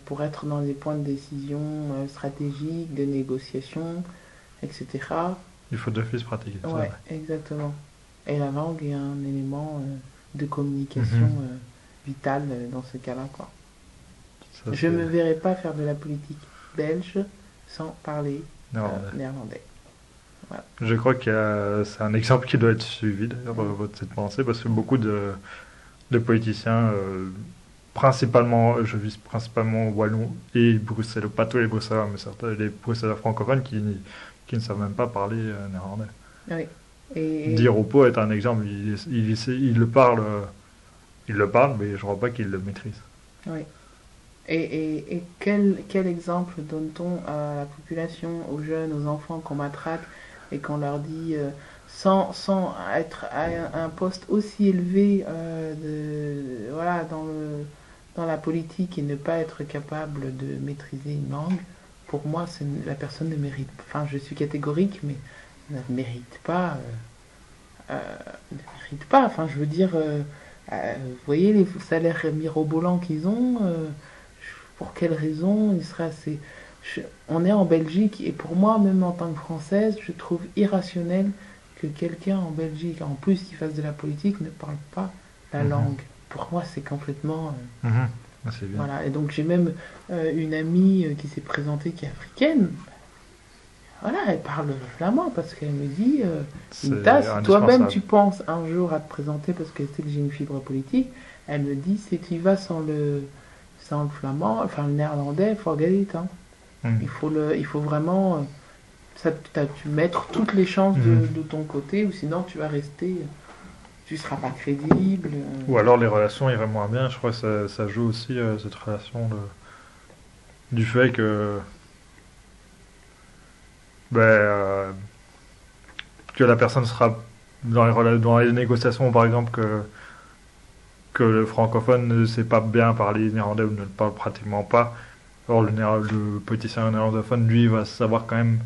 pour être dans des points de décision stratégiques, de négociation, etc. Il faut d'office pratiquer. C'est Ouais, vrai. exactement. Et la langue est un élément de communication Mhm. vital dans ce cas-là, quoi. Ça, Je c'est- ne me verrais pas faire de la politique belge sans parler Non, néerlandais. je crois que c'est un exemple qui doit être suivi d'ailleurs, cette pensée, parce que beaucoup de politiciens, principalement, je vise principalement Wallons et Bruxelles, pas tous les Bruxellois, mais certains, les Bruxellois francophones qui ne savent même pas parler néerlandais. Oui. Et, Di Rupo est un exemple, il le parle, mais je crois pas qu'il le maîtrise. oui. Et quel exemple donne-t-on à la population, aux jeunes, aux enfants qu'on matraque et qu'on leur dit, sans être à un poste aussi élevé voilà, dans la politique et ne pas être capable de maîtriser une langue, pour moi, la personne ne mérite pas. Enfin, je suis catégorique, mais ne mérite pas. Ne mérite pas. Enfin, je veux dire, vous voyez les salaires mirobolants qu'ils ont. Pour quelle raison il serait assez... On est en Belgique et pour moi, même en tant que Française, je trouve irrationnel que quelqu'un en Belgique, en plus qui fasse de la politique, ne parle pas la Mhm. langue. Pour moi, c'est complètement... Mhm. Ah, c'est bien. voilà. Et donc j'ai même une amie qui s'est présentée qui est africaine. Voilà, elle parle le flamand parce qu'elle me dit, C'est Nita, si toi-même indispensable. tu penses un jour à te présenter parce qu'elle sait que j'ai une fibre politique, elle me dit, si tu y vas sans le flamand, enfin le néerlandais, forget it, hein. Mhm. Il faut vraiment tu mettre toutes les chances Mhm. de ton côté, ou sinon tu vas rester, tu seras pas crédible. Ou alors les relations iraient moins bien. Je crois que ça joue aussi cette relation du fait que la personne sera dans les négociations, par exemple, que le francophone ne sait pas bien parler néerlandais ou ne le parle pratiquement pas. Or, le politicien néerlandophone, lui, va savoir quand même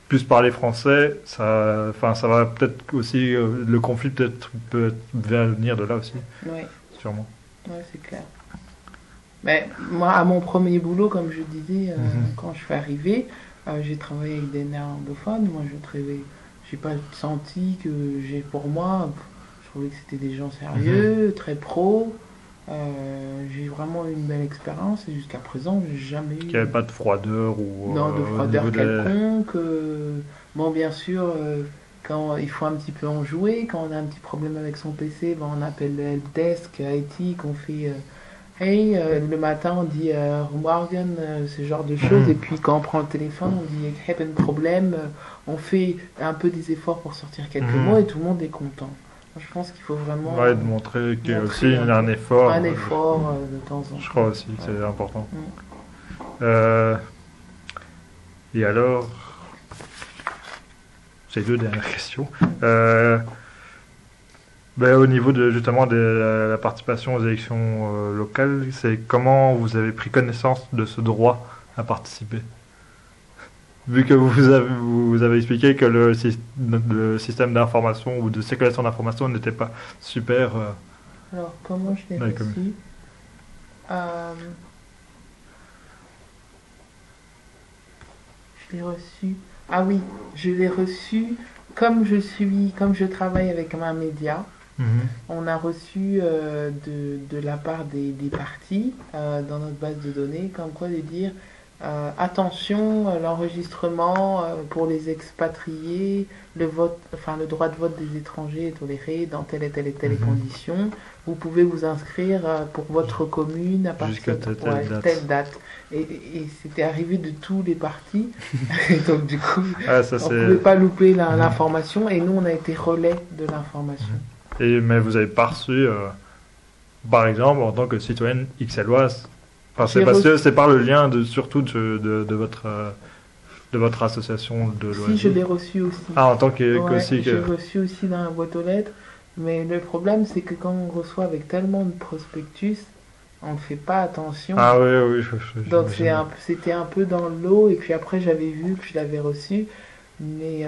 plus parler français. Ça va peut-être aussi, le conflit peut venir de là aussi, Oui, sûrement. ouais, c'est clair. Mais moi, à mon premier boulot, comme je disais, Mhm. quand je suis arrivée, j'ai travaillé avec des néerlandophones. Moi, j'ai pas senti que pour moi, je trouvais que c'était des gens sérieux, très pros. J'ai vraiment eu une belle expérience et jusqu'à présent, j'ai jamais Qu'il n'y eu avait pas de froideur ou non, de au niveau froideur des... quelconque. Bon, bien sûr, quand il faut un petit peu en jouer, quand on a un petit problème avec son PC, ben, on appelle le helpdesk IT, qu'on fait hey, le matin on dit Morgan, ce genre de choses, et Mhm. puis quand on prend le téléphone, on dit I have un problème, on fait un peu des efforts pour sortir quelques mots et Mhm. tout le monde est content. Je pense qu'il faut vraiment Ouais, de montrer qu'il y a aussi montrer un effort, un effort de temps en je temps. crois aussi, Ouais. c'est important. Mm. Euh, et alors, c'est deux dernières questions. Ben, au niveau de justement de la participation aux élections locales, c'est comment vous avez pris connaissance de ce droit à participer? Vu que vous avez expliqué que le système d'information ou de circulation d'information n'était pas super Alors, comment je l'ai dans les communes. reçu? Euh, je l'ai reçu. Ah oui, je l'ai reçu comme je travaille avec un média. Mhm. On a reçu de la part des partis dans notre base de données, comme quoi de dire attention, l'enregistrement pour les expatriés, le vote, enfin le droit de vote des étrangers est toléré dans telle et telle et telle Mhm. condition. Vous pouvez vous inscrire pour votre commune à Jusqu'à partir de telle ouais, date. telle date. Et c'était arrivé de tous les partis. Et donc du coup, Ah, ça on ne pouvait c'est. pas louper Mhm. l'information et nous on a été relais de l'information. Mhm. Mais vous avez pas reçu, par exemple, en tant que citoyenne XLoise, enfin, c'est J'ai parce que reçu, c'est par le lien surtout de votre association de si je loisirs. l'ai reçu aussi. Ah, en tant Ouais, qu'aussi j'ai que. reçu aussi dans la boîte aux lettres. Mais le problème, c'est que quand on reçoit avec tellement de prospectus, on ne fait pas attention. Ah oui, oui, Donc j'imagine. c'était un peu dans l'eau. Et puis après, j'avais vu que je l'avais reçu. Mais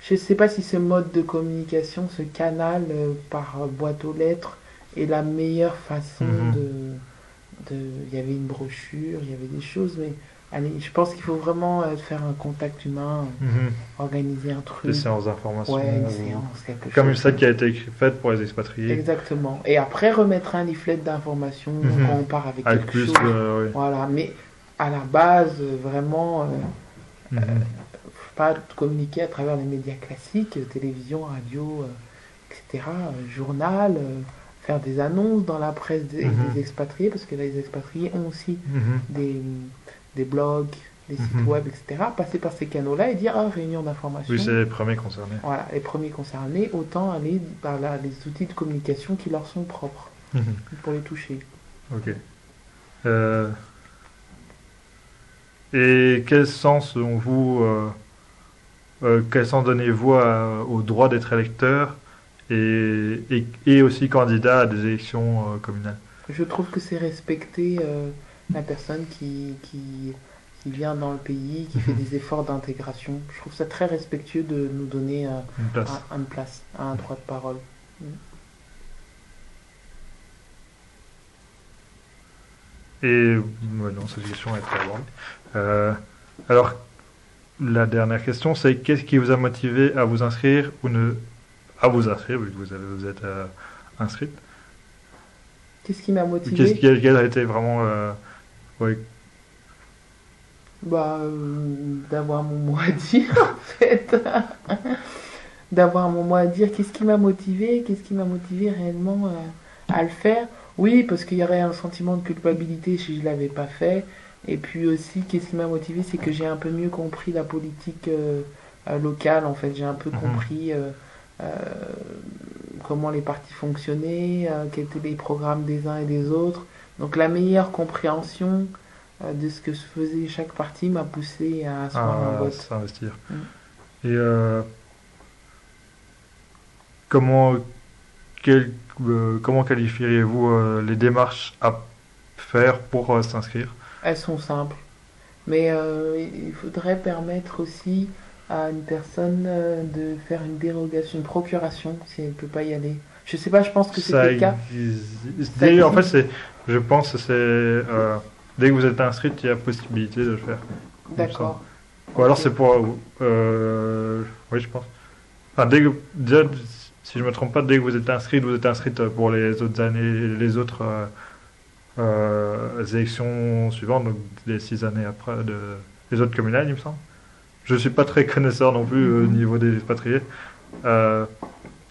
je sais pas si ce mode de communication, ce canal par boîte aux lettres est la meilleure façon Mhm. il y avait une brochure, il y avait des choses, mais allez, je pense qu'il faut vraiment faire un contact humain, Mhm. organiser un Des truc, séances d'information ouais, une ou séance, quelque comme chose celle comme qui a ça. été faite pour les expatriés. Exactement. Et après, remettre un leaflet d'information quand Mhm. on part avec Avec quelque plus chose. de. Oui. Voilà, mais à la base, vraiment, Mhm. pas communiquer à travers les médias classiques, télévision, radio, etc., journal, faire des annonces dans la presse des Mhm. expatriés, parce que les expatriés ont aussi Mhm. des, des blogs, des sites Mhm. web, etc., passer par ces canaux-là et dire, ah, réunion Oui, d'information, c'est les premiers concernés. voilà, les premiers concernés, autant aller par les outils de communication qui leur sont propres Mhm. pour les toucher. Ok. Euh, et quel sens, selon vous, quel sens donnez-vous au droit d'être électeur et aussi candidat à des élections communales? Je trouve que c'est respecter la personne qui vient dans le pays, qui fait Mhm. des efforts d'intégration. Je trouve ça très respectueux de nous donner Une place. une place, un droit de parole. Mm. Et non, cette question a été abordée. Euh, alors, la dernière question, c'est qu'est-ce qui vous a motivé à vous inscrire ou ne à vous inscrire, vu que vous êtes inscrite. Qu'est-ce qui m'a motivé? Quel a été vraiment ouais. Bah, d'avoir mon mot à dire, en fait. D'avoir mon mot à dire. Qu'est-ce qui m'a motivé? Qu'est-ce qui m'a motivé réellement à le faire? Oui, parce qu'il y aurait un sentiment de culpabilité si je ne l'avais pas fait. Et puis aussi, qu'est-ce qui m'a motivé? C'est que j'ai un peu mieux compris la politique locale, en fait. J'ai un peu Mhm. compris euh, comment les partis fonctionnaient, quels étaient les programmes des uns et des autres. Donc la meilleure compréhension de ce que faisait chaque parti m'a poussé à asseoir un À vote. s'investir. Mm. Et comment, quel, comment qualifieriez-vous les démarches à faire pour s'inscrire? Elles sont simples. Mais il faudrait permettre aussi à une personne de faire une dérogation, une procuration, si elle ne peut pas y aller. Je sais pas, je pense que c'était Ça le cas. existe. Ça En fait, existe. je pense que c'est dès que vous êtes inscrite, il y a possibilité de le faire. Il me semble. D'accord. Ou alors Ok. c'est pour, oui, je pense. Enfin, déjà, si je me trompe pas, dès que vous êtes inscrite pour les autres années, les autres élections suivantes, donc les 6 années après, les autres communales, il me semble. Je suis pas très connaisseur non plus au niveau des expatriés,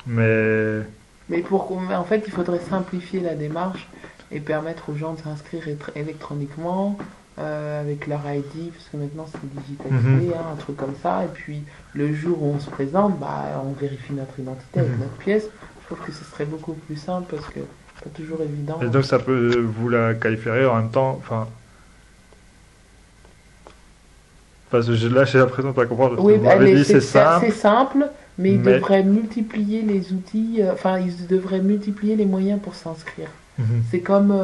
mais Mais en fait, il faudrait simplifier la démarche et permettre aux gens de s'inscrire électroniquement avec leur ID, parce que maintenant c'est digitalisé, un truc comme ça. Et puis le jour où on se présente, bah, on vérifie notre identité avec notre pièce. Je trouve que ce serait beaucoup plus simple parce que c'est pas toujours évident. et donc ça peut vous la qualifierait en même temps, enfin. Parce que là, j'ai l'impression de pas comprendre. Oui, Vous m'avez dit c'est c'est simple. assez simple, mais ils mais- devraient multiplier les outils, enfin, ils devraient multiplier les moyens pour s'inscrire. Mhm. C'est comme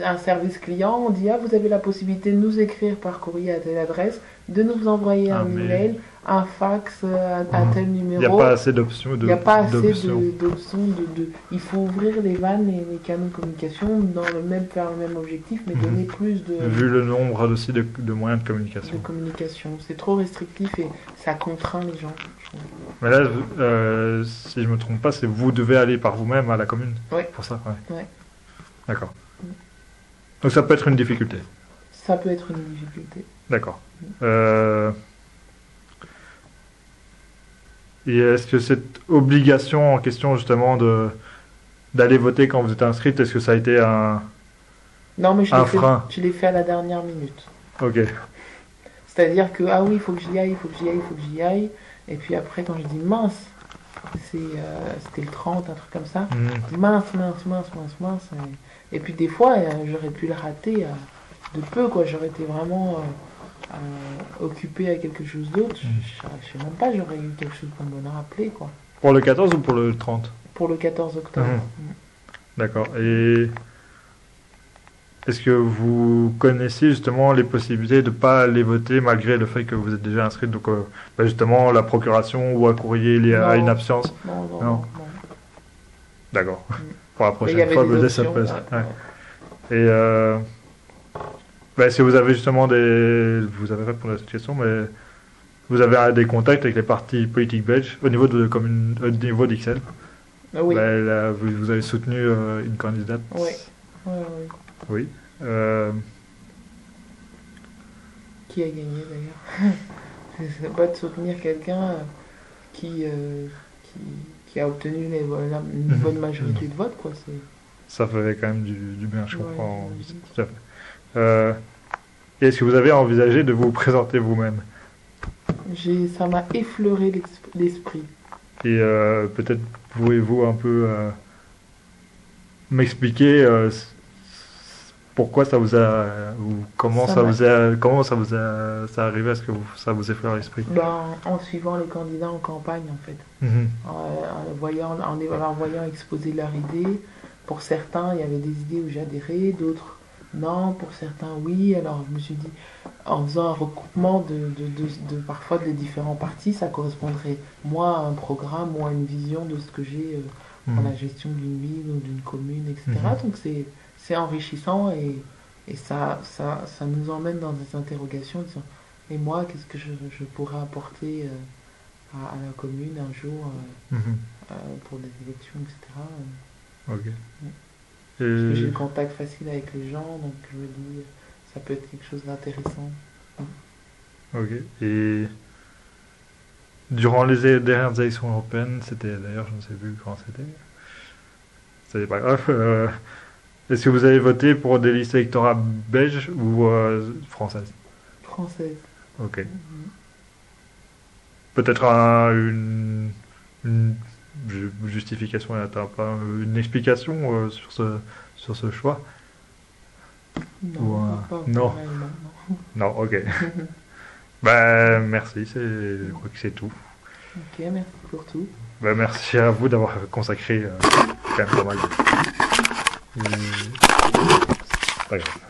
un service client, on dit, ah, vous avez la possibilité de nous écrire par courrier à telle adresse, de nous envoyer un email, un fax à tel Il n'y a numéro. pas assez d'options. Il n'y a pas assez d'options. d'options. Il faut ouvrir les vannes et les canaux de communication vers le même objectif, mais donner plus Vu le nombre aussi de moyens de de communication. communication. C'est trop restrictif et ça contraint les gens, je trouve. Mais là, si je me trompe pas, c'est vous devez aller par vous-même à la commune. Ouais. Pour ça, ouais. Ouais. D'accord. Donc ça peut être une difficulté. Ça peut être une difficulté. D'accord. Et est-ce que cette obligation en question justement d'aller voter quand vous êtes inscrite, est-ce que ça a été un... Non, mais Un frein. je l'ai fait à la dernière minute. Ok. C'est-à-dire que, ah oui, il faut que j'y aille, il faut que j'y aille, il faut que j'y aille. Et puis après, quand je dis mince, c'était le 30, un truc comme ça. Mhm. Mince, mince, mince, mince, mince. Et puis des fois, j'aurais pu le rater de peu, quoi. J'aurais été vraiment occupé à quelque chose d'autre. Je sais même pas, j'aurais eu quelque chose pour me le rappeler, quoi. Pour le 14 ou pour le 30? Pour le 14 octobre. D'accord. Et est-ce que vous connaissez justement les possibilités de ne pas aller voter malgré le fait que vous êtes déjà inscrit? Donc justement la procuration ou un courrier lié à Non. une absence? Non. D'accord. Pour la Mais il y prochaine avait fois, des peut-être ça options, peut. ouais. Et est-ce que vous avez justement vous avez répondu à cette question, mais vous avez des contacts avec les partis politiques belges au niveau au niveau d'Ixelles? Oui. Vous avez soutenu une candidate? Oui. Oui. Qui a gagné d'ailleurs? C'est pas de soutenir quelqu'un qui a obtenu une bonne majorité de votes, quoi. Ça ferait quand même du bien, je comprends. Ouais. Tout à fait. Et est-ce que vous avez envisagé de vous présenter vous-même? Ça m'a effleuré l'esprit. Et peut-être pouvez-vous un peu m'expliquer pourquoi ça vous a, ou comment ça vous a, ça arrivé à ce que ça vous effleure l'esprit? En suivant les candidats en campagne, en fait. Mhm. En leur voyant exposer leurs idées. Pour certains, il y avait des idées où j'adhérais, d'autres non, pour certains oui. Alors je me suis dit, en faisant un recoupement parfois des différents partis, ça correspondrait moi à un programme ou à une vision de ce que j'ai pour la gestion d'une ville ou d'une commune, etc. Donc c'est enrichissant et ça nous emmène dans des interrogations disant, et moi, qu'est-ce que je pourrais apporter à la commune un jour pour des élections, etc. Ok. Parce que j'ai le contact facile avec les gens, donc je me dis, ça peut être quelque chose d'intéressant. Ok. Et durant les dernières élections européennes, c'était d'ailleurs, je ne sais plus quand c'était. C'est pas grave. Est-ce que vous avez voté pour des listes électorales belges ou françaises? Française. Ok. Peut-être une justification, une explication sur ce choix? Non, pas non. vraiment, non. Non, ok. Ben, merci, je crois que c'est tout. Ok, merci pour tout. Ben, merci à vous d'avoir consacré quand même pas mal de... Pas grave.